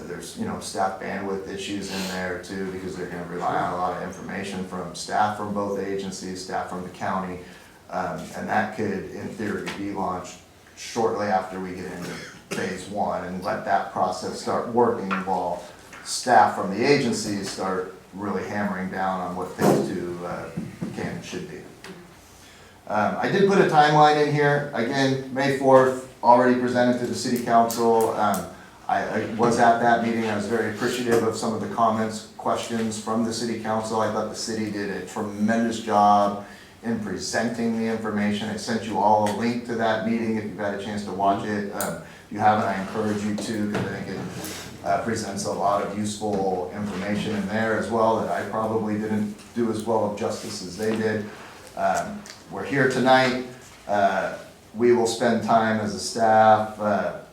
There's staff bandwidth issues in there too, because they're going to rely on a lot of information from staff from both agencies, staff from the county, and that could, in theory, be launched shortly after we get into phase 1 and let that process start working while staff from the agencies start really hammering down on what phase 2 can and should be. I did put a timeline in here. Again, May 4th, already presented to the city council. I was at that meeting. I was very appreciative of some of the comments, questions from the city council. I thought the city did a tremendous job in presenting the information. I sent you all a link to that meeting if you've had a chance to watch it. If you haven't, I encourage you to, because I think it presents a lot of useful information in there as well that I probably didn't do as well of justice as they did. We're here tonight. We will spend time as a staff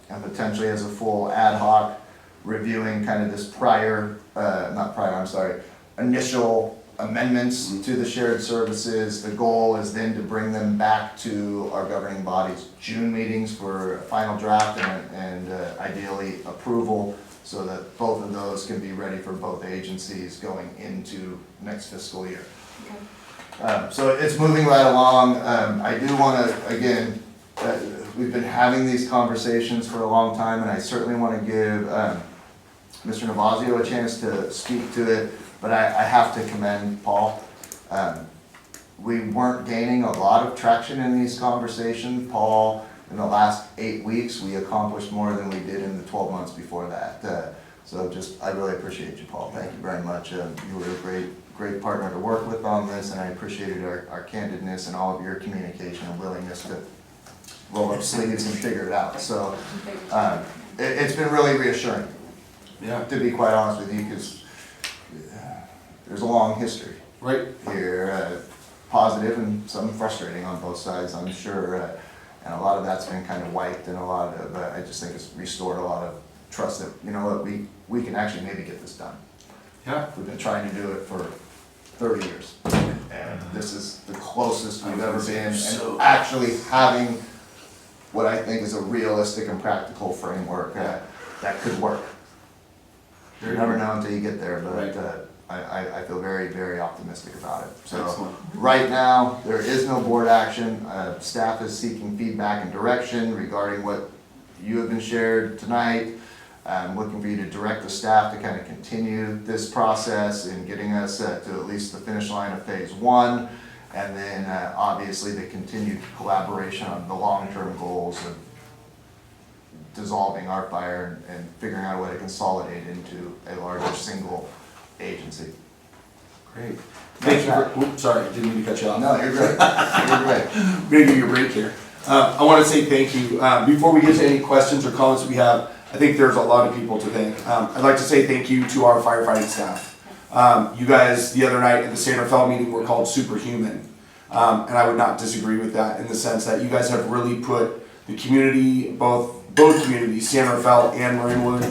and potentially as a full ad hoc reviewing kind of this initial amendments to the shared services. The goal is then to bring them back to our governing body's June meetings for a final draft and ideally approval, so that both of those can be ready for both agencies going into next fiscal year. Okay. So it's moving right along. I do want to, again, we've been having these conversations for a long time, and I certainly want to give Mr. Navazio a chance to speak to it, but I have to commend Paul. We weren't gaining a lot of traction in these conversations. Paul, in the last 8 weeks, we accomplished more than we did in the 12 months before that. So I really appreciate you, Paul. Thank you very much. You were a great partner to work with on this, and I appreciated our candidness and all of your communication and willingness to roll up sleeves and figure it out. So it's been really reassuring, Yeah. to be quite honest with you, because there's a long history Right. here, positive and some frustrating on both sides, I'm sure. And a lot of that's been kind of wiped, and a lot of, I just think it's restored a lot of trust that, you know what, we can actually maybe get this done. Yeah. We've been trying to do it for 30 years, and this is the closest we've ever been, and actually having what I think is a realistic and practical framework that could work. You never know until you get there, but I feel very, very optimistic about it. So Excellent. right now, there is no board action. Staff is seeking feedback and direction regarding what you have been shared tonight. I'm looking for you to direct the staff to kind of continue this process in getting us to at least the finish line of phase 1, and then obviously the continued collaboration on the long-term goals of dissolving our fire and figuring out a way to consolidate into a larger single agency. Great. Thank you. Oops, sorry, didn't mean to cut you off. No, you're great. You're great. I'm gonna give you a break here. I want to say thank you. Before we get to any questions or comments we have, I think there's a lot of people to thank. I'd like to say thank you to our firefighting staff. You guys, the other night at the San Rafael meeting, were called superhuman. And I would not disagree with that in the sense that you guys have really put the community, both communities, San Rafael and Marinwood,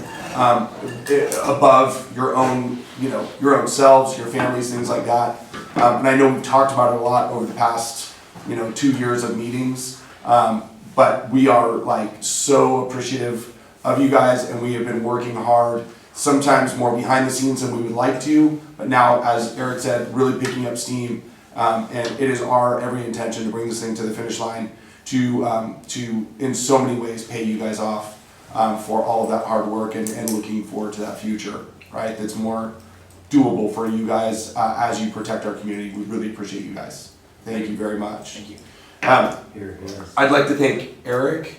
above your own, your own selves, your families, things like that. And I know we've talked about it a lot over the past, 2 years of meetings. But we are like so appreciative of you guys, and we have been working hard, sometimes more behind the scenes than we would like to, but now, as Eric said, really picking up steam. And it is our every intention to bring this thing to the finish line, to in so many ways pay you guys off for all of that hard work and looking forward to that future, right? That's more doable for you guys as you protect our community. We really appreciate you guys. Thank you very much. Thank you. Here. I'd like to thank Eric.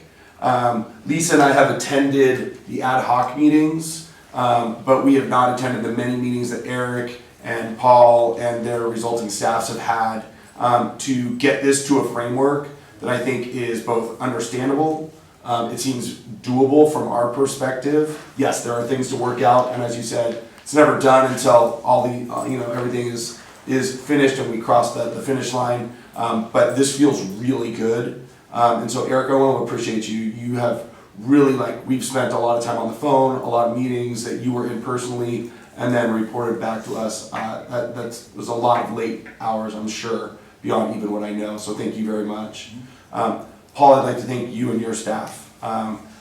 Lisa and I have attended the ad hoc meetings, but we have not attended the many meetings that Eric and Paul and their resulting staffs have had to get this to a framework that I think is both understandable. It seems doable from our perspective. Yes, there are things to work out, and as you said, it's never done until all the everything is finished and we cross the finish line. But this feels really good. And so Eric, I want to appreciate you. You have really, we've spent a lot of time on the phone, a lot of meetings that you were in personally, and then reported back to us. That was a lot of late hours, I'm sure, beyond even what I know. So thank you very much. Paul, I'd like to thank you and your staff.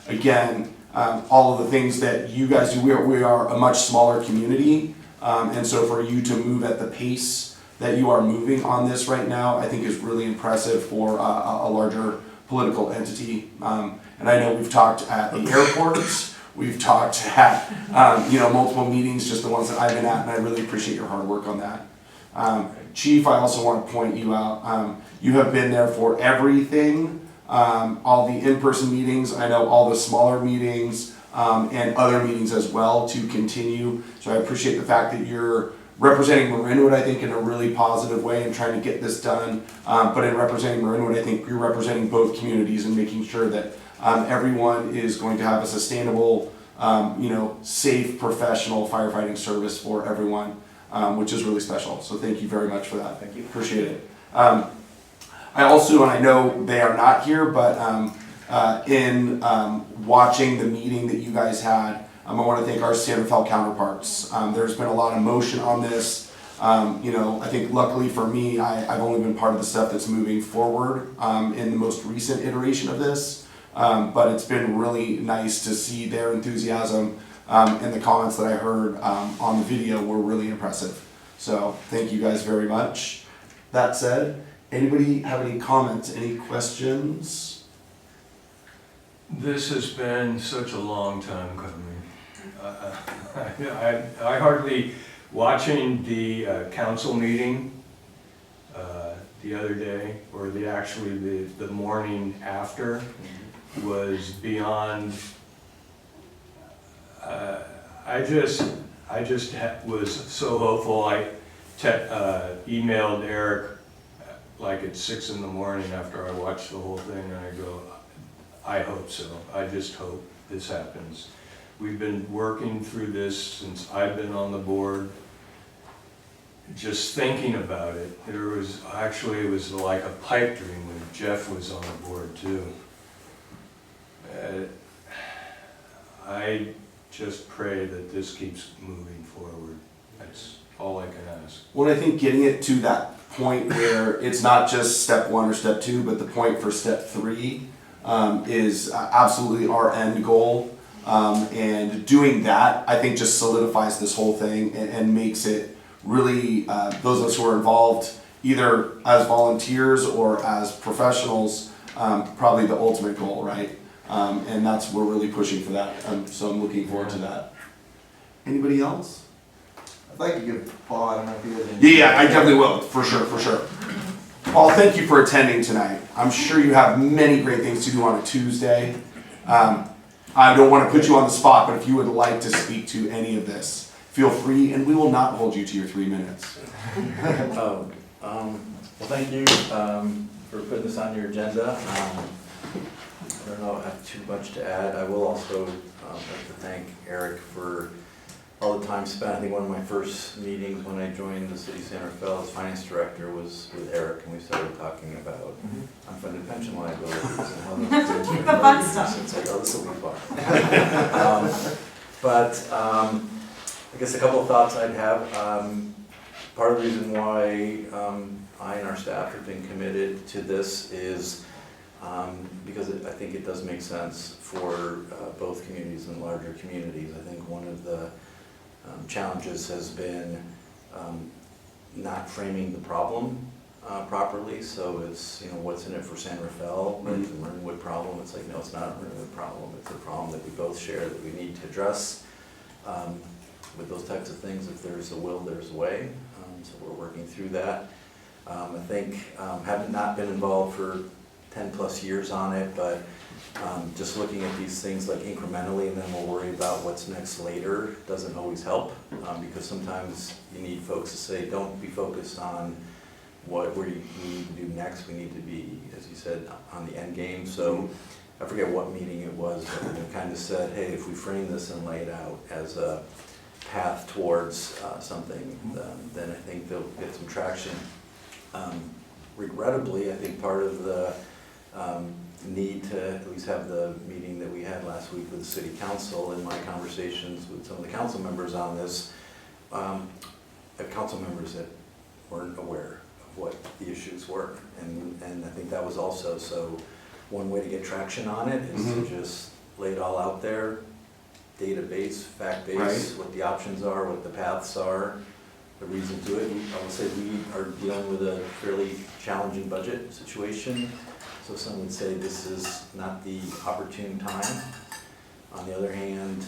Again, all of the things that you guys do, we are a much smaller community. And so for you to move at the pace that you are moving on this right now, I think is really impressive for a larger political entity. And I know we've talked at the airports, we've talked at multiple meetings, just the ones that I've been at, and I really appreciate your hard work on that. Chief, I also want to point you out. You have been there for everything, all the in-person meetings, I know all the smaller meetings, and other meetings as well to continue. So I appreciate the fact that you're representing Marinwood, I think, in a really positive way and trying to get this done. But in representing Marinwood, I think you're representing both communities and making sure that everyone is going to have a sustainable, safe, professional firefighting service for everyone, which is really special. So thank you very much for that. Thank you. Appreciate it. I also, and I know they are not here, but in watching the meeting that you guys had, I want to thank our San Rafael counterparts. There's been a lot of motion on this. I think luckily for me, I've only been part of the stuff that's moving forward in the most recent iteration of this. But it's been really nice to see their enthusiasm, and the comments that I heard on the video were really impressive. So thank you guys very much. That said, anybody have any comments, any questions? This has been such a long time coming. I hardly, watching the council meeting the other day, or the morning after, was beyond, I just was so hopeful. I emailed Eric like at 6 in the morning after I watched the whole thing, and I go, I hope so. I just hope this happens. We've been working through this since I've been on the board. Just thinking about it, it was like a pipe dream when Jeff was on the board too. I just pray that this keeps moving forward. That's all I can ask. Well, I think getting it to that point where it's not just step 1 or step 2, but the point for step 3 is absolutely our end goal. And doing that, I think, just solidifies this whole thing and makes it really, those of us who are involved, either as volunteers or as professionals, probably the ultimate goal, right? And that's, we're really pushing for that. So I'm looking forward to that. Anybody else? I'd like to give Paul, I don't know if you have any. Yeah, I definitely will, for sure. Paul, thank you for attending tonight. I'm sure you have many great things to do on a Tuesday. I don't want to put you on the spot, but if you would like to speak to any of this, feel free, and we will not hold you to your 3 minutes. Well, thank you for putting this on your agenda. I don't know if I have too much to add. I will also like to thank Eric for all the time spent. I think one of my first meetings when I joined the city of San Rafael as finance director was with Eric, and we started talking about unfunded pension liabilities and how those The fun stuff. It's like, oh, this will be fun. But I guess a couple of thoughts I'd have. Part of the reason why I and our staff have been committed to this is because I think it does make sense for both communities and larger communities. I think one of the challenges has been not framing the problem properly. So it's, you know, what's in it for San Rafael, like the Marinwood problem. It's like, no, it's not a Marinwood problem. It's a problem that we both share that we need to address. With those types of things, if there's a will, there's a way. So we're working through that. I think, having not been involved for 10 plus years on it, but just looking at these things like incrementally, and then we'll worry about what's next later, doesn't always help. Because sometimes you need folks to say, don't be focused on what we need to do next. We need to be, as you said, on the end game. So I forget what meeting it was, but we kind of said, hey, if we frame this and lay it out as a path towards something, then I think they'll get some traction. Regrettably, I think part of the need to at least have the meeting that we had last week with the city council, and my conversations with some of the council members on this, have council members that weren't aware of what the issues were, and I think that was also, so one way to get traction on it is to just lay it all out there, database, fact-based, Right. what the options are, what the paths are, the reason to it. I would say we are dealing with a fairly challenging budget situation, so some would say this is not the opportune time. On the other hand,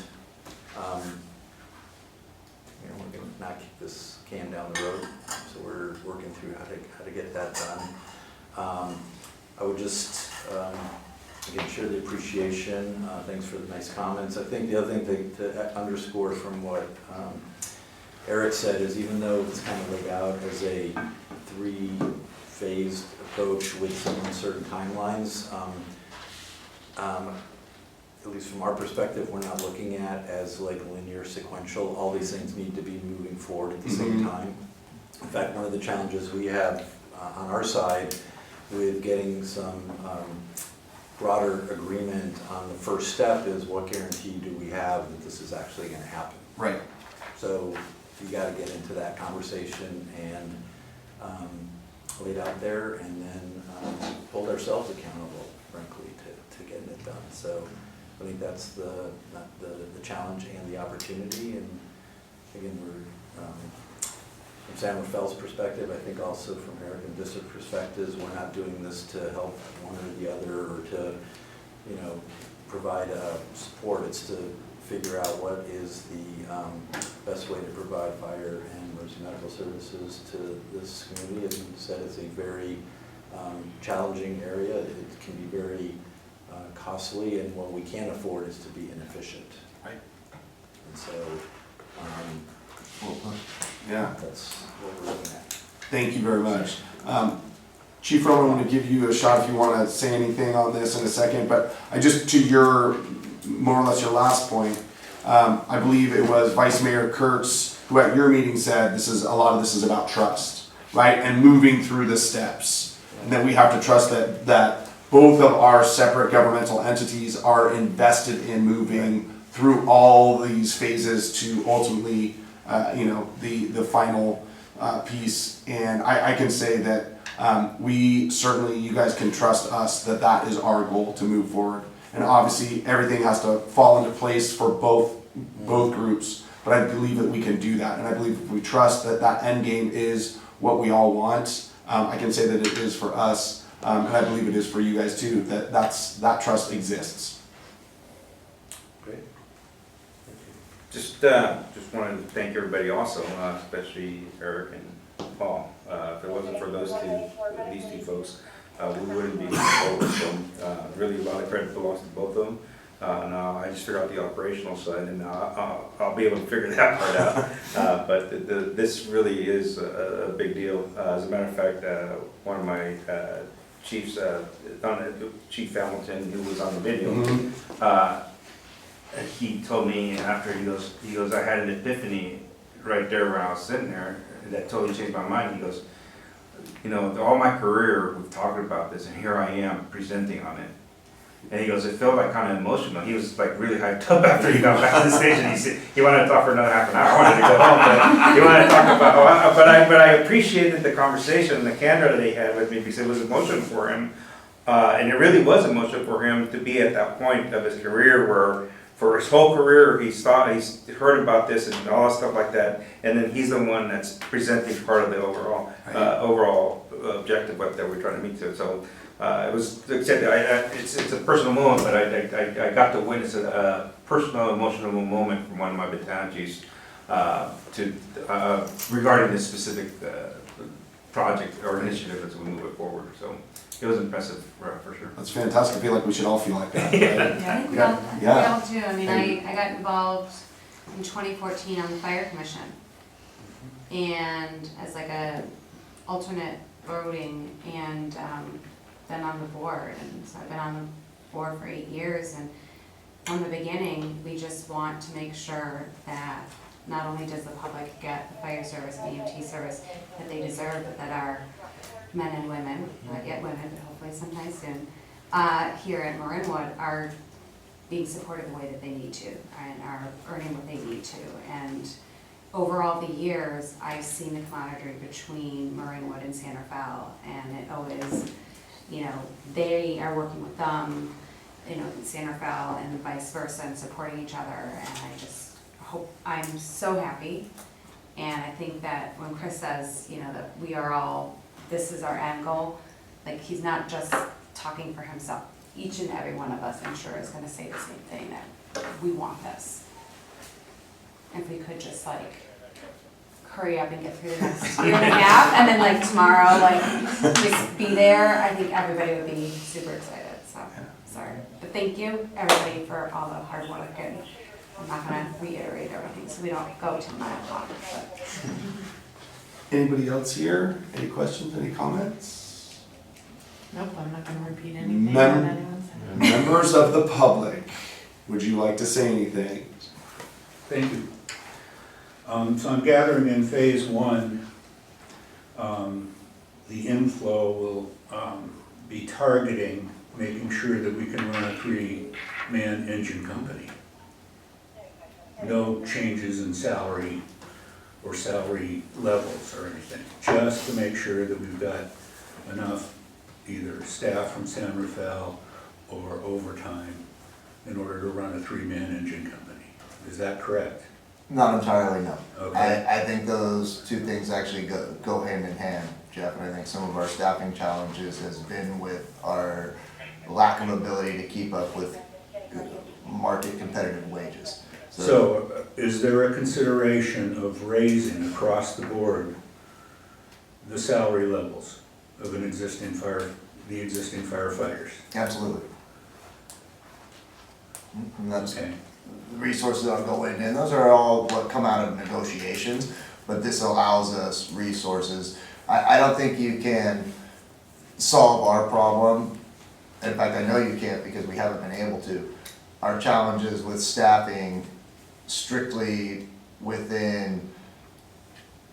you know, we're gonna not kick this can down the road, so we're working through how to get that done. I would just, again, share the appreciation. Thanks for the nice comments. I think the other thing to underscore from what Eric said is, even though it's kind of laid out as a 3-phased approach with some uncertain timelines, at least from our perspective, we're not looking at as like linear, sequential. All these things need to be moving forward at the same time. In fact, one of the challenges we have on our side with getting some broader agreement on the first step is, what guarantee do we have that this is actually going to happen? Right. So you got to get into that conversation and lay it out there, and then hold ourselves accountable, frankly, to getting it done. So I think that's the challenge and the opportunity. And again, we're from San Rafael's perspective, I think also from American District perspectives, we're not doing this to help one or the other, or to, you know, provide support. It's to figure out what is the best way to provide fire and emergency medical services to this community. As you said, it's a very challenging area. It can be very costly, and what we can't afford is to be inefficient. Right. And so, Yeah, that's what we're looking at. thank you very much. Chief Roman, I want to give you a shot if you want to say anything on this in a second, but I just, to your, more or less your last point, I believe it was Vice Mayor Kurtz who at your meeting said a lot of this is about trust, right? And moving through the steps. And that we have to trust that both of our separate governmental entities are invested in moving through all these phases to ultimately, the final piece. And I can say that we certainly, you guys can trust us that that is our goal to move forward. And obviously, everything has to fall into place for both groups. But I believe that we can do that, and I believe if we trust that that end game is what we all want, I can say that it is for us, and I believe it is for you guys too. That trust exists. Great. Just wanted to thank everybody also, especially Eric and Paul. If it wasn't for these two folks, we wouldn't be forward. So really, a lot of credit belongs to both of them. Now I just figured out the operational side, and I'll be able to figure that part out. But this really is a big deal. As a matter of fact, one of my chiefs, Chief Hamilton, who was on the video, he told me after, he goes, I had an epiphany right there where I was sitting there that totally changed my mind. He goes, all my career we've talked about this, and here I am presenting on it. And he goes, it felt like kind of emotional. He was like really hyped up after he got back to the stage, and he said he wanted to talk for another half an hour. I wanted to go home, but he wanted to talk about. But I appreciated the conversation and the candor that he had with me because it was emotional for him, and it really was emotional for him to be at that point of his career where, for his whole career, he's heard about this and all that stuff like that, and then he's the one that's presenting part of the overall objective that we're trying to meet to. So. It was, it's a personal moment, but I got to witness a personal, emotional moment from one of my battalion chiefs regarding this specific project or initiative as we move it forward. So it was impressive for sure. That's fantastic. I feel like we should all feel like that. Right? Yeah, I think we all do. I mean, I got involved in 2014 on the Fire Commission, and as like a alternate voting, and been on the board, and so I've been on the board for 8 years, and from the beginning, we just want to make sure that not only does the public get the fire service and EMT service that they deserve, but that our men and women, not yet women, but hopefully sometime soon, here at Marinwood are being supported the way that they need to, and are earning what they need to. And over all the years, I've seen the camaraderie between Marinwood and San Rafael, and it always, they are working with them, San Rafael, and vice versa, and supporting each other. And I just hope, I'm so happy. And I think that when Chris says, that we are all, this is our end goal, like, he's not just talking for himself. Each and every one of us, I'm sure, is gonna say the same thing, that we want this. If we could just hurry up and get through the next year and a half, and then tomorrow, just be there, I think everybody would be super excited, so, sorry. But thank you, everybody, for all the hard work, and I'm not gonna reiterate everything, so we don't go till 9 o'clock, but. Anybody else here? Any questions, any comments? Nope, I'm not gonna repeat anything Mem- that anyone said. Members of the public, would you like to say anything? Thank you. So I'm gathering in phase one, the inflow will be targeting making sure that we can run a 3-man engine company. No changes in salary or salary levels or anything, just to make sure that we've got enough either staff from San Rafael or overtime in order to run a 3-man engine company. Is that correct? Not entirely, no. Okay. I think those two things actually go hand in hand, Jeff, and I think some of our staffing challenges has been with our lack of ability to keep up with market competitive wages. So is there a consideration of raising across the board the salary levels of the existing firefighters? Absolutely. And that's, Okay. the resources that'll go in, and those are all what come out of negotiations, but this allows us resources. I don't think you can solve our problem. In fact, I know you can't because we haven't been able to. Our challenges with staffing strictly within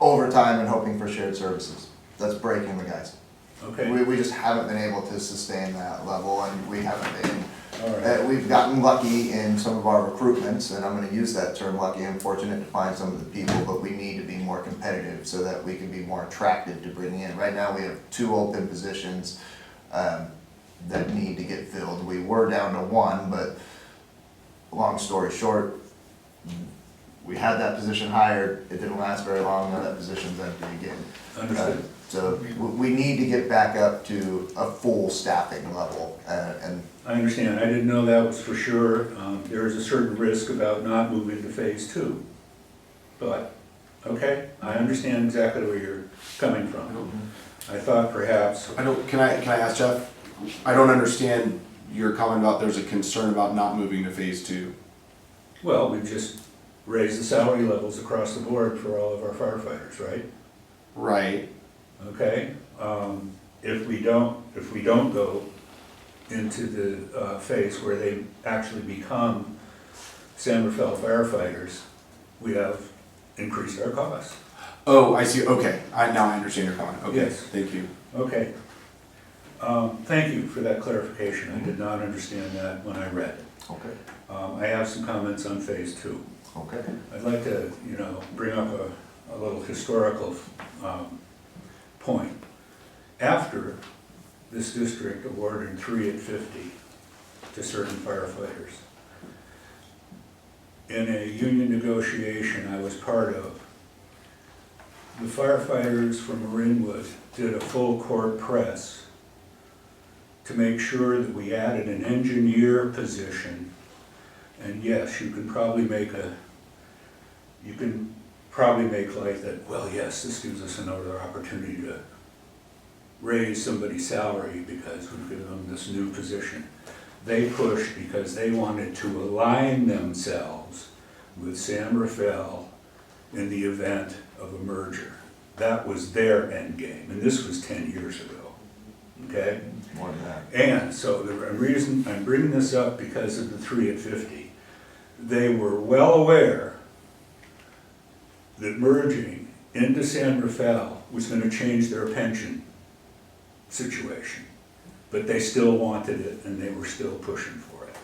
overtime and hoping for shared services. That's breaking the guys. Okay, We just haven't been able to sustain that level, and we haven't been, all right. we've gotten lucky in some of our recruitments, and I'm gonna use that term lucky. I'm fortunate to find some of the people, but we need to be more competitive so that we can be more attractive to bring in. Right now, we have 2 open positions, that need to get filled. We were down to 1, but long story short, we had that position hired, it didn't last very long, now that position's empty again. Understood. So we need to get back up to a full staffing level, and I understand, I didn't know that was for sure. There is a certain risk about not moving to phase 2. But, okay, I understand exactly where you're coming from. I thought perhaps, Can I ask Jeff? I don't understand your comment about there's a concern about not moving to phase 2. well, we've just raised the salary levels across the board for all of our firefighters, right? Right. Okay, if we don't go into the phase where they actually become San Rafael firefighters, we have increased our costs. Oh, I see, okay, now I understand your comment, okay, Yes. thank you. Okay. Thank you for that clarification. I did not understand that when I read it. okay, I have some comments on phase 2. okay. I'd like to, bring up a little historical point. After this district awarded 3 at 50 to certain firefighters, in a union negotiation I was part of, the firefighters from Marinwood did a full court press to make sure that we added an engineer position. And yes, you can probably make like that, well, yes, this gives us another opportunity to raise somebody's salary because we've given them this new position. They pushed because they wanted to align themselves with San Rafael in the event of a merger. That was their end game, and this was 10 years ago, okay? More than that. And so the reason I'm bringing this up because of the 3 at 50, they were well aware that merging into San Rafael was going to change their pension situation, but they still wanted it and they were still pushing for it.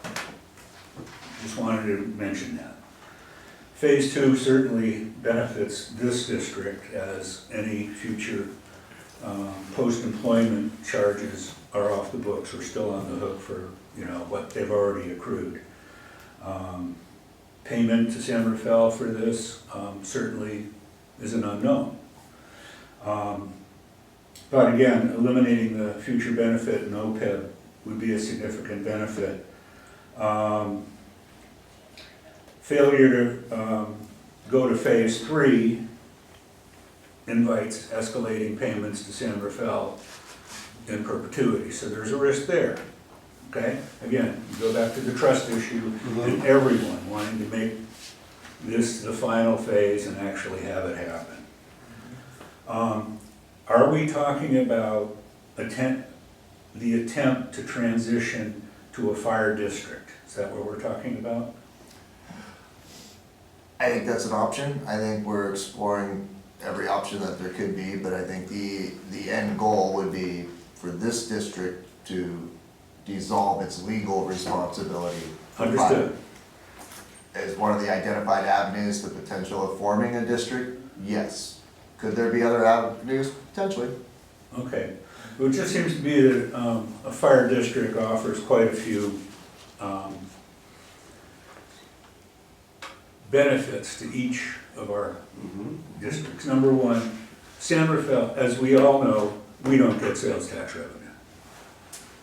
Just wanted to mention that. Phase 2 certainly benefits this district, as any future post-employment charges are off the books. We're still on the hook for what they've already accrued. Payment to San Rafael for this certainly is an unknown. But again, eliminating the future benefit in OPEB would be a significant benefit. Failure to go to phase 3 invites escalating payments to San Rafael in perpetuity, so there's a risk there, okay? Again, you go back to the trust issue and everyone wanting to make this the final phase and actually have it happen. Are we talking about the attempt to transition to a fire district? Is that what we're talking about? I think that's an option. I think we're exploring every option that there could be, but I think the end goal would be for this district to dissolve its legal responsibility. for Understood. fire. As one of the identified avenues, the potential of forming a district, yes. Could there be other avenues? Potentially. Okay. Well, it just seems to be that a fire district offers quite a few benefits to each of our districts. Number one, San Rafael, as we all know, we don't get sales tax revenue.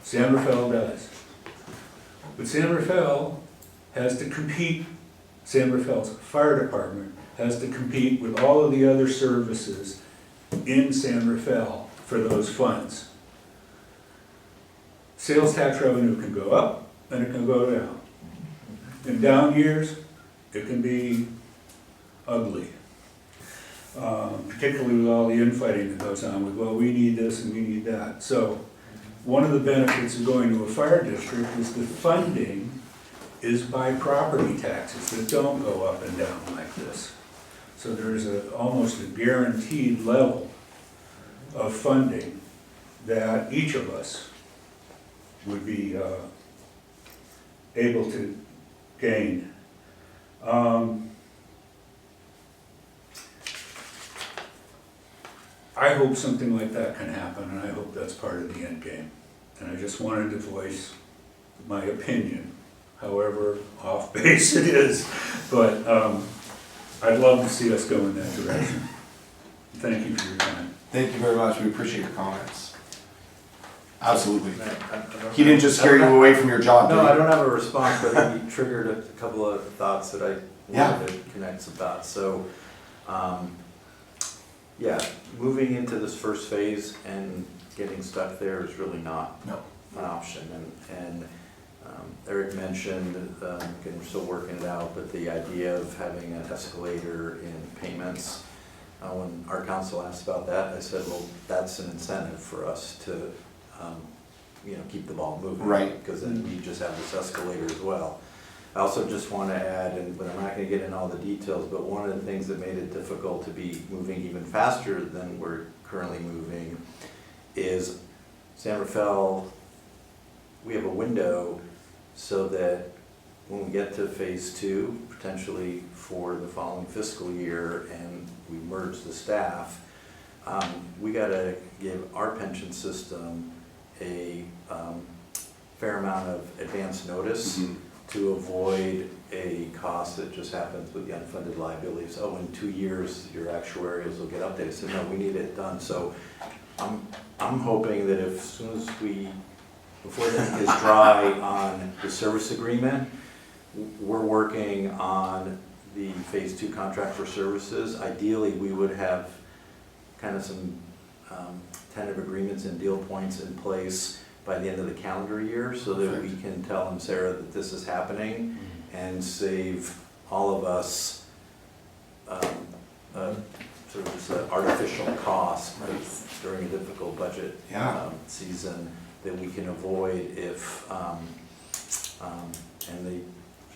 San Rafael does. But San Rafael has to compete, San Rafael's fire department has to compete with all of the other services in San Rafael for those funds. Sales tax revenue can go up and it can go down. In down years, it can be ugly. Particularly with all the infighting that goes on with, well, we need this and we need that. So one of the benefits of going to a fire district is the funding is by property taxes that don't go up and down like this. So there's almost a guaranteed level of funding that each of us would be able to gain. I hope something like that can happen, and I hope that's part of the end game. And I just wanted to voice my opinion, however off base it is. But I'd love to see us go in that direction. Thank you for your time. Thank you very much, we appreciate your comments. Absolutely. I don't- He didn't just scare you away from your job, did No, he? I don't have a response, but he triggered a couple of thoughts that I Yeah. wanted to connect some dots. So, yeah, moving into this first phase and getting stuck there is really not No. an option. And Eric mentioned, again, we're still working it out, but the idea of having an escalator in payments. When our council asked about that, I said, well, that's an incentive for us to, keep the ball moving. Right. Because then we just have this escalator as well. I also just want to add, but I'm not going to get into all the details, but one of the things that made it difficult to be moving even faster than we're currently moving is San Rafael, we have a window so that when we get to phase 2, potentially for the following fiscal year, and we merge the staff, we got to give our pension system a fair amount of advance notice to avoid a cost that just happens with the unfunded liabilities. Oh, in 2 years, your actuarials will get updated. So no, we need it done. So I'm hoping that as soon as before the ink is dry on the service agreement, we're working on the phase 2 contract for services. Ideally, we would have kind of some tentative agreements and deal points in place by the end of the calendar year so that we can tell them, Sarah, that this is happening and save all of us sort of just an artificial cost during a difficult budget season that we can avoid if, and they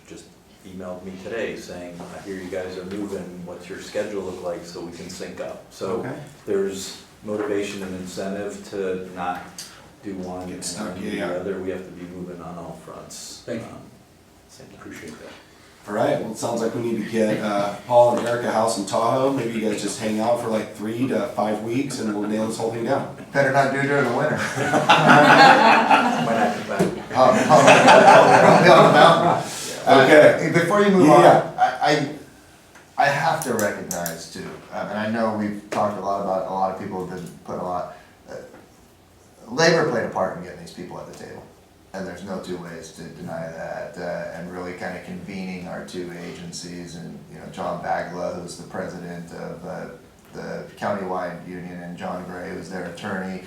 just emailed me today saying, I hear you guys are moving, what's your schedule look like so we can sync up. So there's motivation and incentive to not do one and the other. We have to be moving on all fronts. Thank you. Appreciate that. All right, well, it sounds like we need to get Paul and Eric a house in Tahoe. Maybe you guys just hang out for like 3 to 5 weeks and we'll nail this whole thing down. Better not do it during the winter. Might not come back. Be on the mountain. Okay. Before you move on, I have to recognize too, and I know we've talked a lot about, a lot of people have been put a lot, labor played a part in getting these people at the table. And there's no two ways to deny that, and really kind of convening our two agencies, and John Bagla, who's the president of the countywide union, and John Gray, who's their attorney,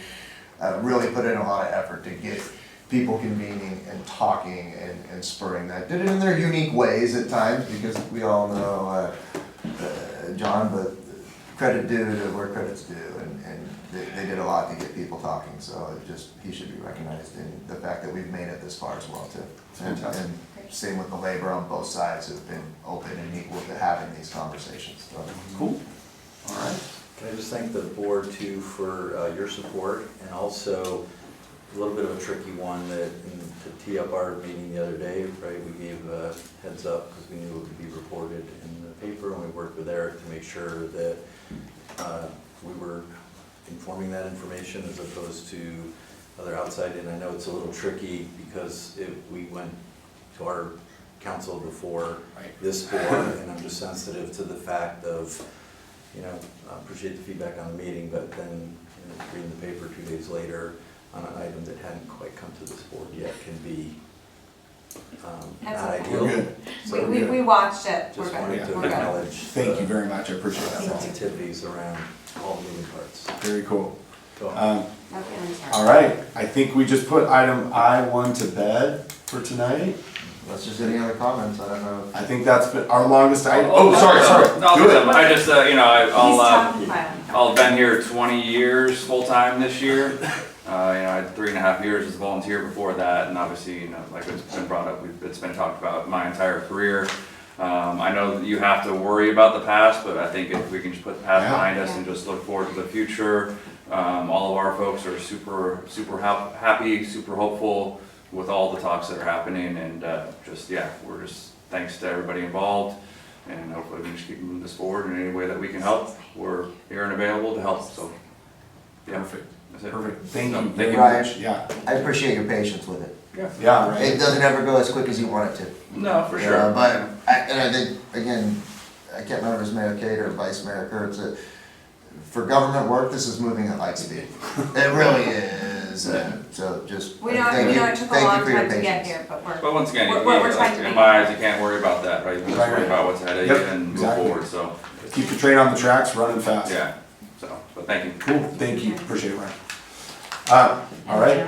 really put in a lot of effort to get people convening and talking and spurring that. Did it in their unique ways at times, because we all know John, but credit due to where credit's due, and they did a lot to get people talking, so he should be recognized in the fact that we've made it this far as well too. And same with the labor on both sides who've been open and equal to having these conversations. So. Cool. All right. Can I just thank the board too for your support, and also a little bit of a tricky one that to tee up our meeting the other day, right? We gave a heads up because we knew it would be reported in the paper, and we worked with Eric to make sure that we were informing that information as opposed to other outside. And I know it's a little tricky because we went to our council before this board, and I'm just sensitive to the fact of, I appreciate the feedback on the meeting, but then reading the paper 2 days later on an item that hadn't quite come to this board yet can be not ideal. Good. So We watched it, we're just good, wanted to we're good. acknowledge Thank you very much, I appreciate that. sensitivities around all the moving parts. Very cool. Go. No feelings hurt. All right, I think we just put item I1 to bed for tonight. Unless there's any other comments, I don't know. I think that's been our longest item. Oh, sorry. Do it. I just, He's talking about I've been here 20 years full-time this year. I had 3.5 years as a volunteer before that, and obviously, like it's been brought up, it's been talked about my entire career. I know that you have to worry about the past, but I think if we can just put the past behind us and just look forward to the future, all of our folks are super happy, super hopeful with all the talks that are happening, and we're just thanks to everybody involved, and hopefully we can just keep moving this forward in any way that we can help. We're here and available to help, so. Yeah. Perfect. That's it. Perfect. Thank you Thank very you. much. Yeah. I appreciate your patience with it. Yeah, right. It doesn't ever go as quick as you want it to. No, for sure. But, I think, again, I can't remember if it was Mayor Kate or Vice Mayor Kurtz, for government work, this is in light speed. It really is, so just, We know, thank we you, know it took a thank you long for your time to get patience. here, but But once again, we're trying to in make my it. eyes, you can't worry about that, right? You just Right, worry right. about what's ahead of you Yep, and move exactly. forward, so, Keep the train on the tracks, running fast. yeah. So, but thank you. Cool. Thank you. Appreciate it, Ryan. All right.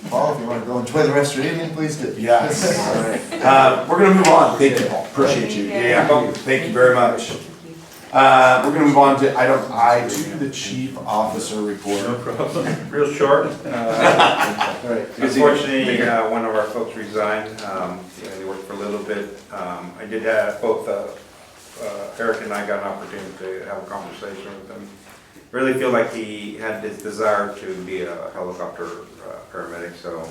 Paul, if you wanna go enjoy the rest of your evening, please do. Yes. All right. We're gonna move on. Thank you, Paul. Appreciate you. Yeah. Thank you very much. We're gonna move on to item I2, the chief officer report. No problem. Real short. Unfortunately, one of our folks resigned. They worked for a little bit. I did have both, Eric and I got an opportunity to have a conversation with him. Really feel like he had this desire to be a helicopter paramedic, so,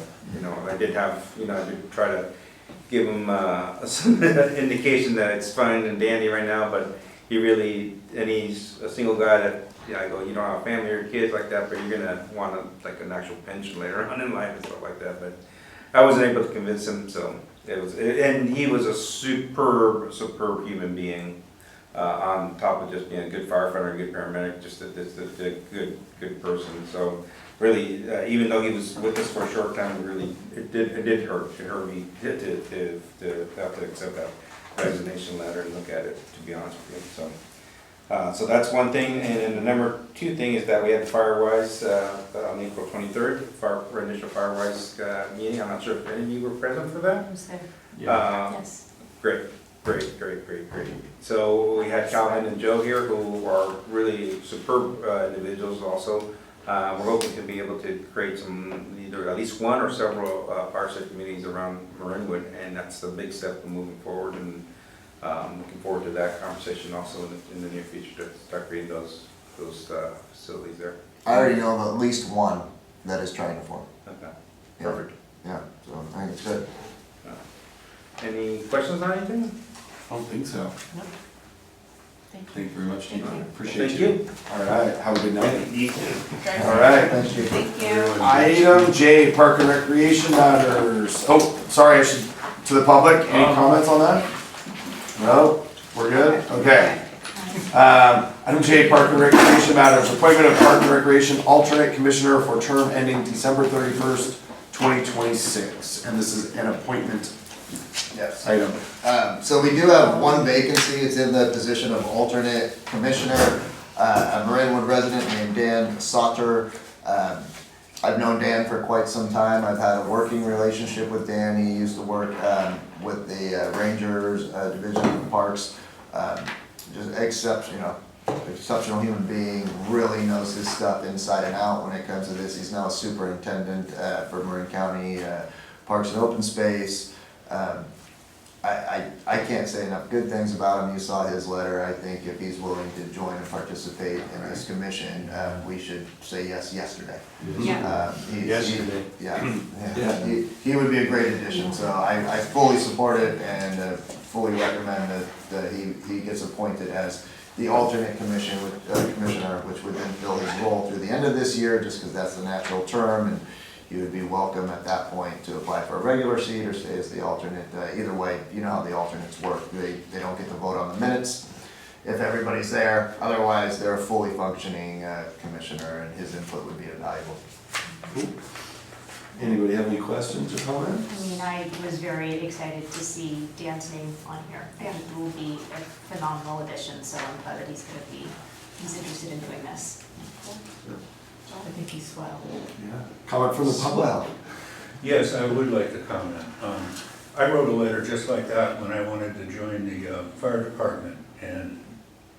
I did try to give him some indication that it's fine and dandy right now, but and he's a single guy that, I go, you don't have a family or kids like that, but you're gonna want an actual pension later on in life and stuff like that, but I wasn't able to convince him, so and he was a superb human being, on top of just being a good firefighter, a good paramedic, just a good person, so really, even though he was with us for a short time, it did hurt me to have to accept that resignation letter and look at it, to be honest with you, so that's one thing, and then the number 2 thing is that we had the Firewise, on April 23rd, our initial Firewise, meeting. I'm not sure if any of you were present for that. yes. Great. So we had Calvin and Joe here, who are really superb individuals also. We're hoping to be able to create either at least one or several fire safety meetings around Marinwood, and that's the big step moving forward, and looking forward to that conversation also in the near future to start creating those facilities there. I already know of at least one that is trying to form. Okay, Yeah. perfect. Yeah, so I think it's good. Any questions on anything? I don't think so. Thank you. Thank you very much, Chief. Thank you. Appreciate Thank you. you. All right. Have a good night. You too. All right. Thanks, Chief. Thank you. Item J, Park and Recreation matters. Oh, sorry, to the public, any comments on that? No? We're good? Okay. Item J, Park and Recreation matters. Appointment of Park and Recreation alternate commissioner for term ending December 31st, 2026. And this is an appointment Yes. item. So we do have one vacancy, it's in the position of alternate commissioner, a Marinwood resident named Dan Sauter. I've known Dan for quite some time, I've had a working relationship with Dan, he used to work with the Rangers Division of Parks. Just exceptional human being, really knows his stuff inside and out when it comes to this. He's now a superintendent for Marin County Parks and Open Space. I can't say enough good things about him. You saw his letter. I think if he's willing to join and participate in this commission, we should say yes yesterday. Yeah. Yesterday. Yeah, he would be a great addition, so I fully support it and fully recommend that he gets appointed as the alternate commissioner, which would then fill his role through the end of this year, just because that's the natural term, and he would be welcome at that point to apply for a regular seat or stay as the alternate. Either way, you know how the alternates work. They don't get to vote on the minutes if everybody's there. Otherwise, they're a fully functioning commissioner, and his input would be invaluable. Anybody have any questions or comments? I mean, I was very excited to see Dan's name on here. I think it will be a phenomenal addition, so I'm glad that he's interested in doing this. I think he's swell. Yeah. Comment from the public? Well, Yes, I would like to comment. I wrote a letter just like that when I wanted to join the fire department, and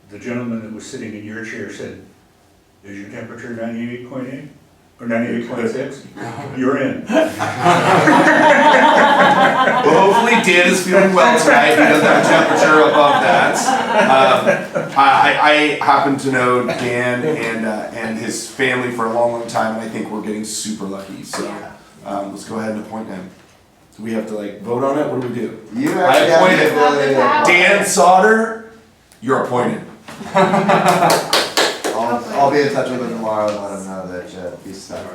the gentleman that was sitting in your chair said, "Is your temperature 98.8 or 98.6? You're in." Well, hopefully Dan is feeling well tonight. He doesn't have a temperature above that. I happen to know Dan and his family for a long, long time, and I think we're getting super lucky. So let's go ahead and appoint him. Do we have to like vote on it? What do we do? You I actually appointed have the ability. Dan Sauter. You're appointed. I'll be in touch with him tomorrow and let him know that he's stuck.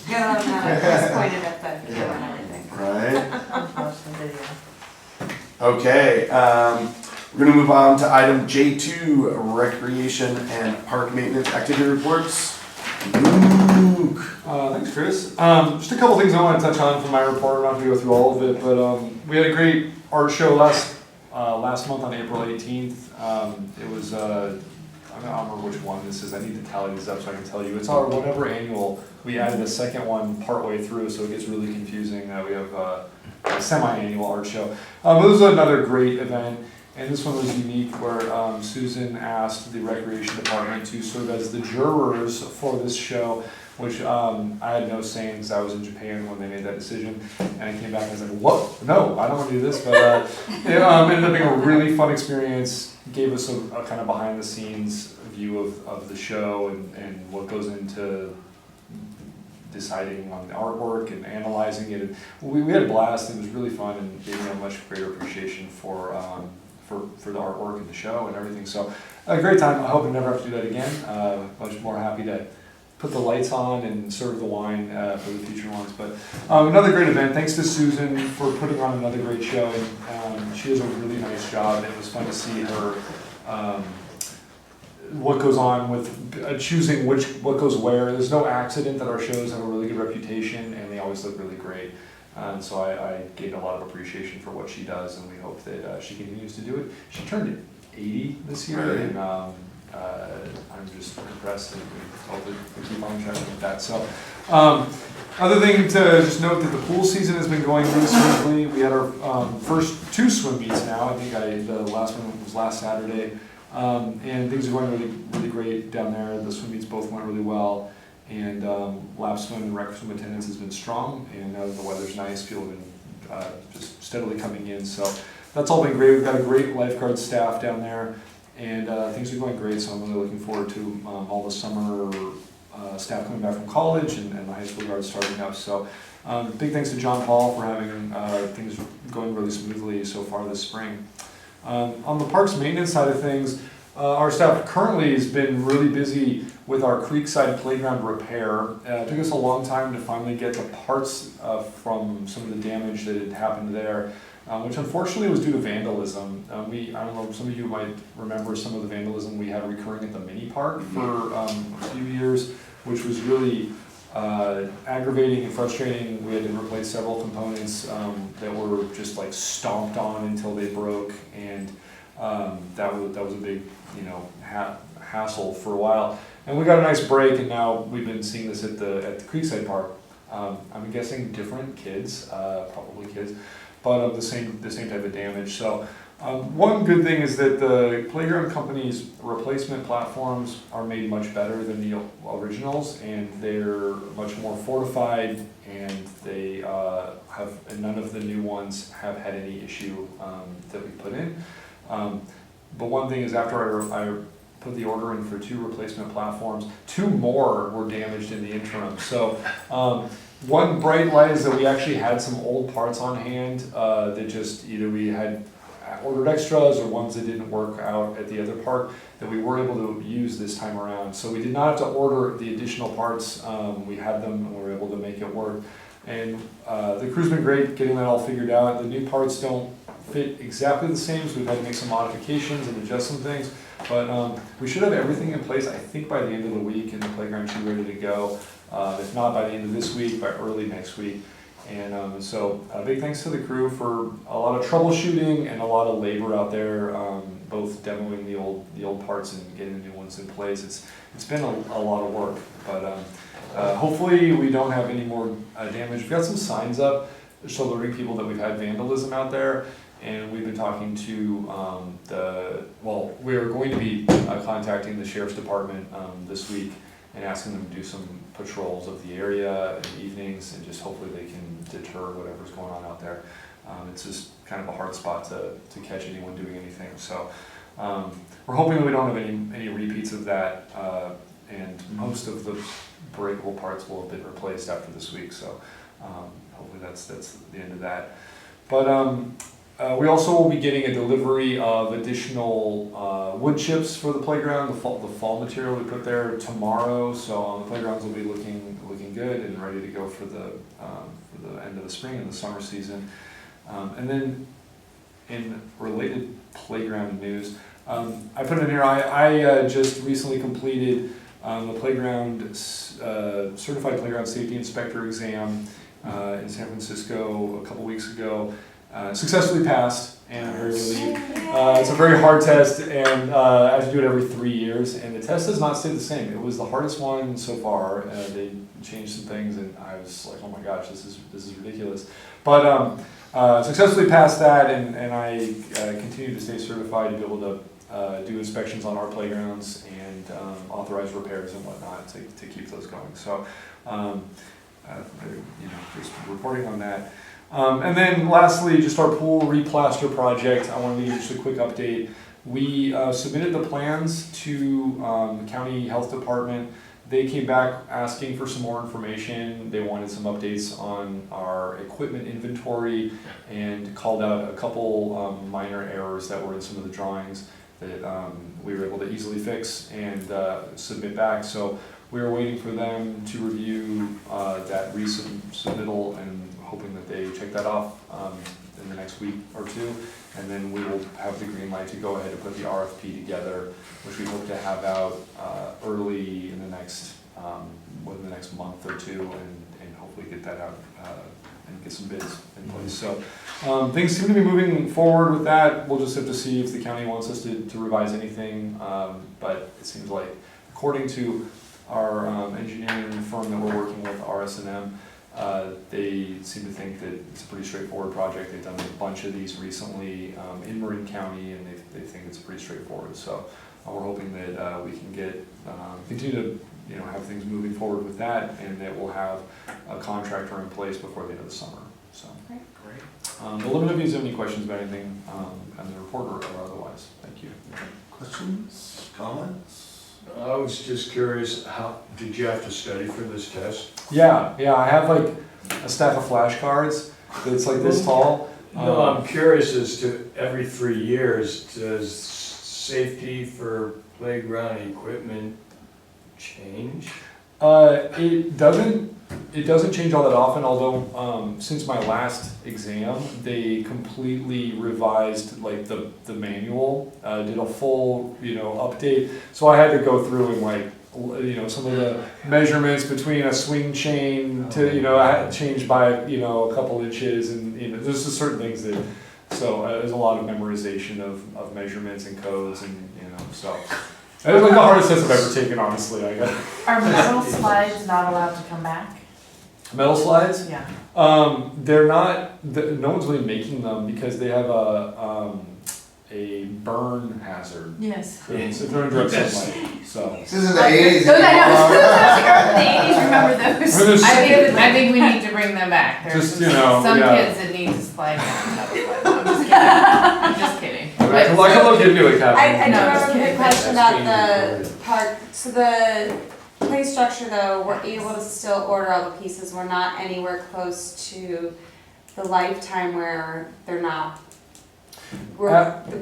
Get on that, just pointed at the camera and everything. Right. Okay. We're gonna move on to item J2, recreation and park maintenance activity reports. Luke. Thanks, Chris. Just a couple things I want to touch on from my report. I'm not going to go through all of it, but we had a great art show last month on April 18th. It was, I don't remember which one this is. I need to tally these up so I can tell you. It's our whatever annual. We added a second one partway through, so it gets really confusing. We have a semi-annual art show. But this was another great event. And this one was unique where Susan asked the recreation department to serve as the jurors for this show, which I had no say in because I was in Japan when they made that decision. And I came back and I was like, what? No, I don't want to do this. But it ended up being a really fun experience. Gave us a kind of behind the scenes view of the show and what goes into deciding on the artwork and analyzing it. And we had a blast. It was really fun and gave me a much greater appreciation for the artwork and the show and everything. So a great time. I hope I never have to do that again. Much more happy to put the lights on and serve the wine for the future ones. But another great event. Thanks to Susan for putting on another great show. And she does a really nice job. It was fun to see her what goes on with choosing what goes where. There's no accident that our shows have a really good reputation and they always look really great. And so I gained a lot of appreciation for what she does, and we hope that she continues to do it. She turned 80 this year, Right. and I'm just impressed and hope that we keep on trying with that. So, other thing to just note that the pool season has been going really smoothly. We had our first 2 swim meets now. I think the last one was last Saturday, and things are going really, really great down there. The swim meets both went really well. And lap swim and rec swim attendance has been strong, and now that the weather's nice, people have been just steadily coming in. So that's all been great. We've got a great lifeguard staff down there, and things are going great. So I'm really looking forward to all the summer staff coming back from college and the high school guards starting up. So big thanks to John Paul for having things going really smoothly so far this spring. On the parks maintenance side of things, our staff currently has been really busy with our Creekside Playground repair. It took us a long time to finally get the parts from some of the damage that had happened there, which unfortunately was due to vandalism. I don't know, some of you might remember some of the vandalism we had recurring at the mini park for a few years, which was really aggravating and frustrating. We had to replace several components that were just like stomped on until they broke, and that was a big, hassle for a while. And we got a nice break, and now we've been seeing this at the Creekside Park. I'm guessing different kids, probably kids, but of the same type of damage. So one good thing is that the playground company's replacement platforms are made much better than the originals, and they're much more fortified, and they and none of the new ones have had any issue that we put in. But one thing is, after I put the order in for 2 replacement platforms, 2 more were damaged in the interim. So one bright light is that we actually had some old parts on hand that just either we had ordered extras or ones that didn't work out at the other park that we were able to use this time around. So we did not have to order the additional parts. We had them and we were able to make it work. And the crew's been great getting that all figured out. The new parts don't fit exactly the same, so we've had to make some modifications and adjust some things. But we should have everything in place, I think, by the end of the week, and the playground should be ready to go. If not by the end of this week, by early next week. And so big thanks to the crew for a lot of troubleshooting and a lot of labor out there both demoing the old parts and getting the new ones in place. It's been a lot of work, but hopefully we don't have any more damage. We've got some signs up just alerting people that we've had vandalism out there, and we've been talking to we're going to be contacting the sheriff's department this week and asking them to do some patrols of the area in the evenings, and just hopefully they can deter whatever's going on out there. It's just kind of a hard spot to catch anyone doing anything. So we're hoping that we don't have any repeats of that, and most of the breakable parts will have been replaced after this week. So hopefully that's the end of that. But we also will be getting a delivery of additional wood chips for the playground, the fall material we put there tomorrow. So the playgrounds will be looking good and ready to go for the end of the spring and the summer season. And then in related playground news, I put in here, I just recently completed the playground, certified playground safety inspector exam in San Francisco a couple weeks ago. Successfully passed, and I'm very relieved. It's a very hard test, and I have to do it every 3 years, and the test does not stay the same. It was the hardest one so far. They changed some things, and I was like, oh my gosh, this is ridiculous. But successfully passed that, and I continue to stay certified to be able to do inspections on our playgrounds and authorize repairs and whatnot to keep those going. So, just reporting on that. And then lastly, just our pool replaster project. I wanted to give just a quick update. We submitted the plans to the county health department. They came back asking for some more information. They wanted some updates on our equipment inventory and called out a couple minor errors that were in some of the drawings that we were able to easily fix and submit back. So we were waiting for them to review that resubmittal and hoping that they check that off in the next week or two, and then we will have the green light to go ahead and put the RFP together, which we hope to have out early in the next within the next month or two, and hopefully get that out and get some bids in place. So things seem to be moving forward with that. We'll just have to see if the county wants us to revise anything, but it seems like, according to our engineering firm that we're working with, RS&M, they seem to think that it's a pretty straightforward project. They've done a bunch of these recently in Marin County, and they think it's pretty straightforward. So we're hoping that we can get continue to have things moving forward with that, and that we'll have a contractor in place before the end of the summer. So Great. but let me know if you have any questions about anything on the report or otherwise. Thank you. Questions, comments? I was just curious, how did you have to study for this test? Yeah, I have like a stack of flashcards that's like this tall. No, I'm curious as to every 3 years, does safety for playground equipment change? It doesn't change all that often, although since my last exam, they completely revised like the manual, did a full update. So I had to go through and like some of the measurements between a swing chain to I had to change by a couple inches, and there's just certain things that. So there's a lot of memorization of measurements and codes, and so. It was like the hardest test I've ever taken, honestly. Are metal slides not allowed to come back? Metal slides? Yeah. They're not. No one's really making them because they have a burn hazard. Yes. If they're in direct sunlight. So. This is the 80s. Those I know. The 80s, remember those? I think we need to bring them back. There's Just, some yeah. kids that need to slide down metal slides. I'm just kidding. I'm just kidding. I can look into it, Captain. I do No, have just a quick kidding. question about the That's park. So the play structure though, we're able to still order all the pieces. We're not anywhere close to the lifetime where they're not.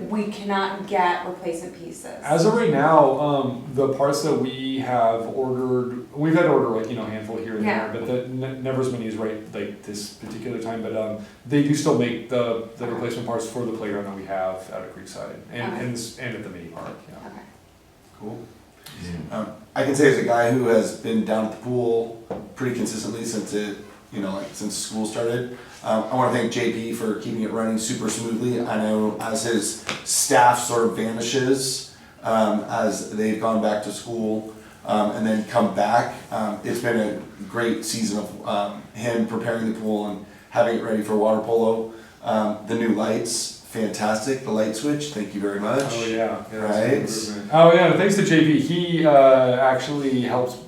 We cannot get replacement pieces. As of right now, the parts that we have ordered, we've had to order like a handful here and Yeah. there, but never as many as like this particular time. But they do still make the replacement parts for the playground that we have out at Creekside and at the mini park. Yeah. Okay. Cool. I can say as a guy who has been down at the pool pretty consistently since it like since school started. I want to thank JP for keeping it running super smoothly. I know as his staff sort of vanishes, as they've gone back to school, and then come back, it's been a great season of him preparing the pool and having it ready for water polo. The new lights, fantastic. The light switch, thank you very much. Oh, yeah. Yeah, Right. that's an improvement. Oh, yeah, thanks to JP, he actually helped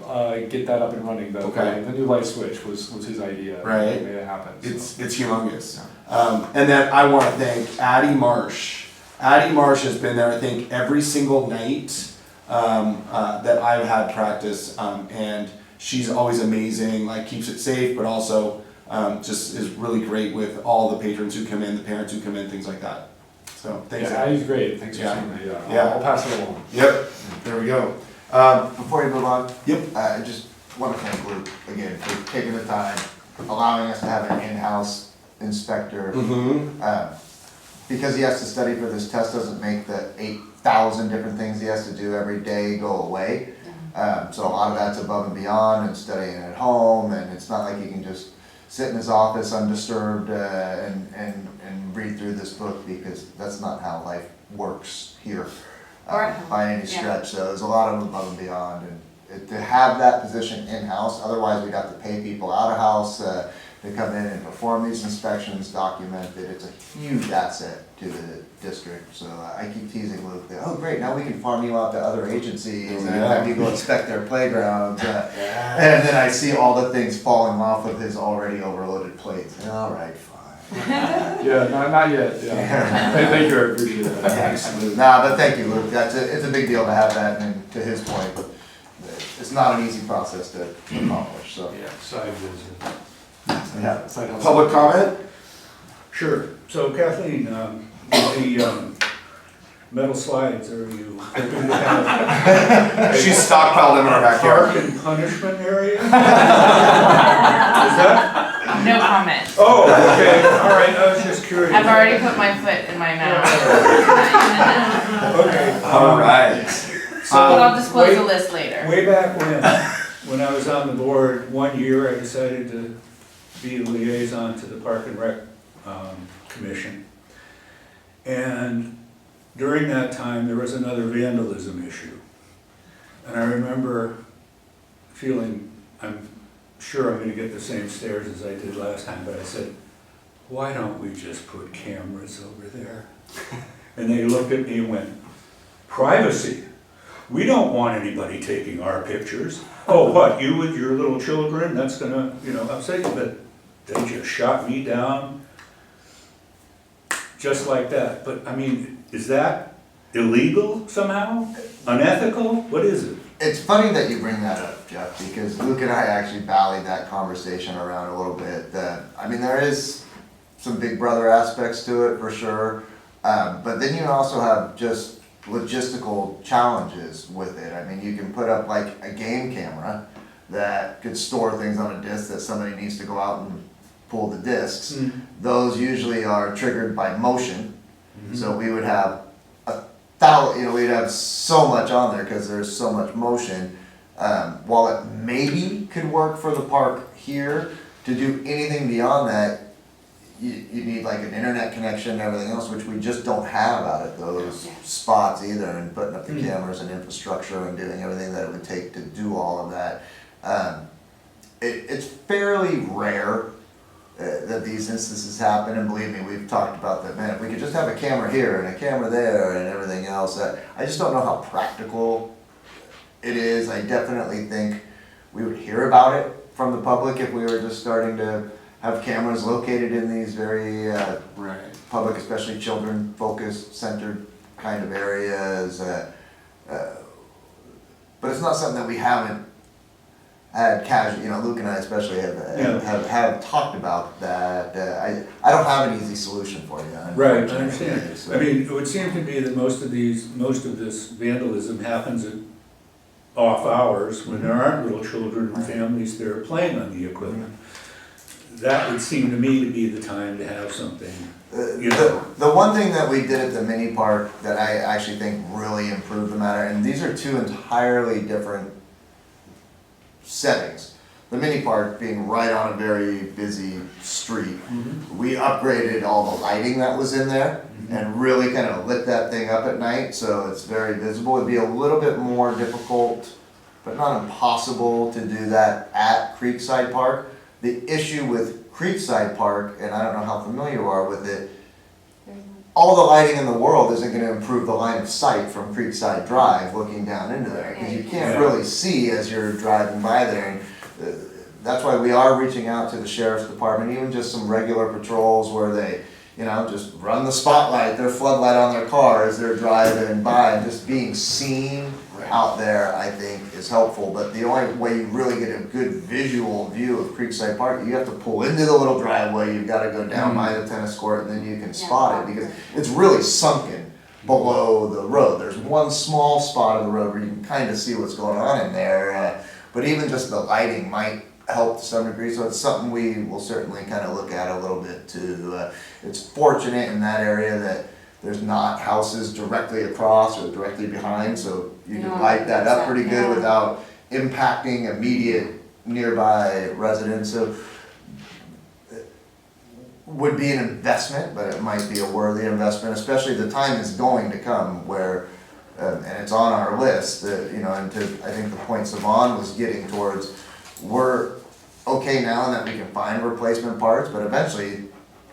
get that up and running, though. Okay. The new light switch was his idea. Right. He made it happen. So. It's humongous. And then I want to thank Addie Marsh. Addie Marsh has been there, I think, every single night that I've had practice, and she's always amazing, like keeps it safe, but also just is really great with all the patrons who come in, the parents who come in, things like that. So thanks. Yeah, Addie's great. Thanks for Yeah. saying that. Yeah. Yeah. I'll pass it along. Yep, there we go. Before you move on. Yep. I just want to thank Luke again for taking the time, allowing us to have an in-house inspector. Mm-hmm. Because he has to study for this test doesn't make the 8,000 different things he has to do every day go away. So a lot of that's above and beyond and studying at home, and it's not like he can just sit in his office undisturbed and read through this book, because that's not how life works here Or at home. by any Yeah. stretch. So there's a lot of above and beyond, and to have that position in-house, otherwise we'd have to pay people out of house to come in and perform these inspections, document it. It's a huge asset to the district. So I keep teasing Luke that, oh great, now we can farm you out to other agencies and have you go inspect their playgrounds. And then I see all the things falling off of his already overloaded plate. All right, fine. Yeah, not yet. Yeah. Thank you, I appreciate that. Thanks. Nah, but thank you, Luke. It's a big deal to have that, and to his point, it's not an easy process to accomplish, so. Yeah, side visit. Yeah. Public comment? Sure. So Kathleen, the metal slides, are you hoping to have She's stockpiled them in our park backyard. and punishment area? Is that? No comment. Oh, okay, all right, I was just curious. I've already put my foot in my mouth. Okay. All right. But I'll disclose the Wait. list later. Way back when I was on the board, one year I decided to be a liaison to the Park and Rec Commission. And during that time, there was another vandalism issue. And I remember feeling, I'm sure I'm gonna get the same stares as I did last time, but I said, why don't we just put cameras over there? And they looked at me and went, privacy? We don't want anybody taking our pictures. Oh, what, you with your little children, that's gonna, upset you, but they just shot me down just like that. But, I mean, is that illegal somehow? Unethical? What is it? It's funny that you bring that up, Jeff, because Luke and I actually ballied that conversation around a little bit. There is some big brother aspects to it for sure, but then you also have just logistical challenges with it. I mean, you can put up like a game camera that could store things on a disc that somebody needs to go out and pull the discs. Those usually are triggered by motion, so we would have we'd have so much on there because there's so much motion. While it maybe could work for the park here, to do anything beyond that, you need like an internet connection and everything else, which we just don't have out at those spots either, and putting up the cameras and infrastructure and doing everything that it would take to do all of that. It's fairly rare that these instances happen, and believe me, we've talked about that. Man, if we could just have a camera here and a camera there and everything else, I just don't know how practical it is. I definitely think we would hear about it from the public if we were just starting to have cameras located in these very public, especially children-focused, centered kind of areas. But it's not something that we haven't had casual, Luke and I especially have talked about that. I don't have an easy solution for you. Right, I understand. I mean, it would seem to me that most of this vandalism happens at off hours when there aren't little children and families that are playing on the equipment. That would seem to me to be the time to have something, The one thing that we did at the mini park that I actually think really improved the matter, and these are two entirely different settings. the mini park being right on a very busy street, we upgraded all the lighting that was in there and really kind of lit that thing up at night, so it's very visible. It'd be a little bit more difficult, but not impossible, to do that at Creekside Park. The issue with Creekside Park, and I don't know how familiar you are with it, all the lighting in the world isn't gonna improve the line of sight from Creekside Drive looking down into there, because you can't really see as you're driving by there. And that's why we are reaching out to the sheriff's department, even just some regular patrols where they, you know, just run the spotlight, their floodlight on their car as they're driving by, and just being seen out there, I think, is helpful. But the only way you really get a good visual view of Creekside Park, you have to pull into the little driveway, you've gotta go down by the tennis court, and then you can spot it, because it's really sunken below the road. There's one small spot of the road where you can kinda see what's going on in there, but even just the lighting might help to some degree, so it's something we will certainly kind of look at a little bit too. It's fortunate in that area that there's not houses directly across or directly behind, so you can light that up pretty good without impacting immediate nearby residents. So it would be an investment, but it might be a worthy investment, especially the time is going to come where, and it's on our list, you know, and to, I think the point Savon was getting towards, we're okay now in that we can find replacement parts, but eventually,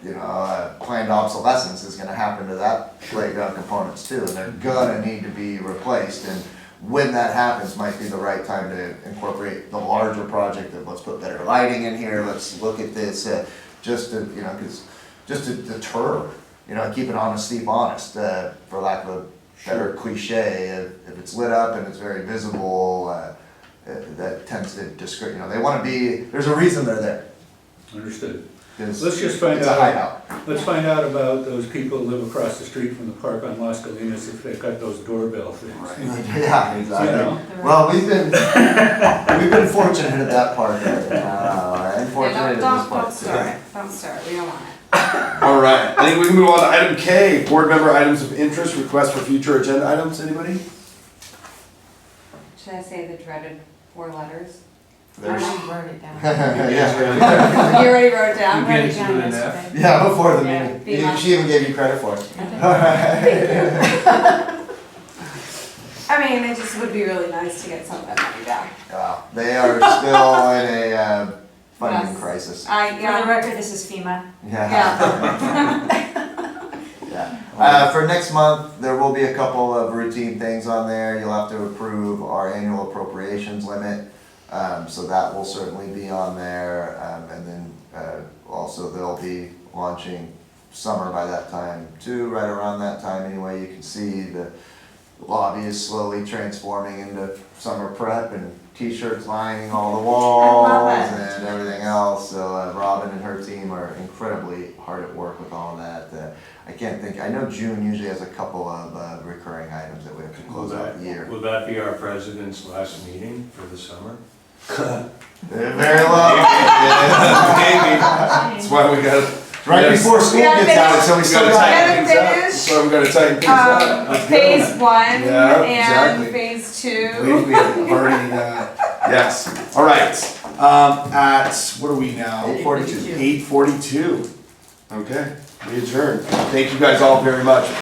you know, planned obsolescence is gonna happen to that playground components too, and they're gonna need to be replaced. And when that happens, might be the right time to incorporate the larger project of let's put better lighting in here, let's look at this, just to, you know, just to deter, you know, keep an honest Steve honest, for lack of a better cliche. If it's lit up and it's very visible, that tends to discourage, you know, they wanna be, there's a reason they're there. Understood. It's Let's just find a out, hideout. let's find out about those people who live across the street from the park on Las Colinas, if they've got those doorbell things. Yeah, You exactly. know? Well, we've been fortunate at that park, unfortunate at this Don't park. start it, don't start it, we don't want it. All right, I think we can move on to item K, board member items of interest, request for future agenda items, anybody? Should I say the dreaded 4 letters? There's, Burn it down. yeah, You already wrote it down? Wrote it down yesterday. yeah, before the Yeah, meeting. She even gave you credit for it. I mean, it just would be really nice to get some of that money back. Wow, they are still in a funding Yes. crisis. For the Yeah, record, this is FEMA. Yeah. For next month, there will be a couple of routine things on there. You'll have to approve our annual appropriations limit. So that will certainly be on there. And then also they'll be launching summer by that time too, right around that time anyway. You can see the lobby is slowly transforming into summer prep and t-shirts lining all the walls and everything else. So Robin and her team are incredibly hard at work with all of that. I can't think, I know June usually has a couple of recurring items that we have to close out the year. Will that be our president's last meeting for the summer? Very well. Maybe, that's why we got, Right before school gets out, so we still got. tighten things up. finish. That's why we gotta tighten things up. Let's go. Phase 1 Yeah, and exactly. phase 2. We have already, yes, all right, at, what are we now? 8:42. 8:42, okay, we adjourned. Thank you guys all very much.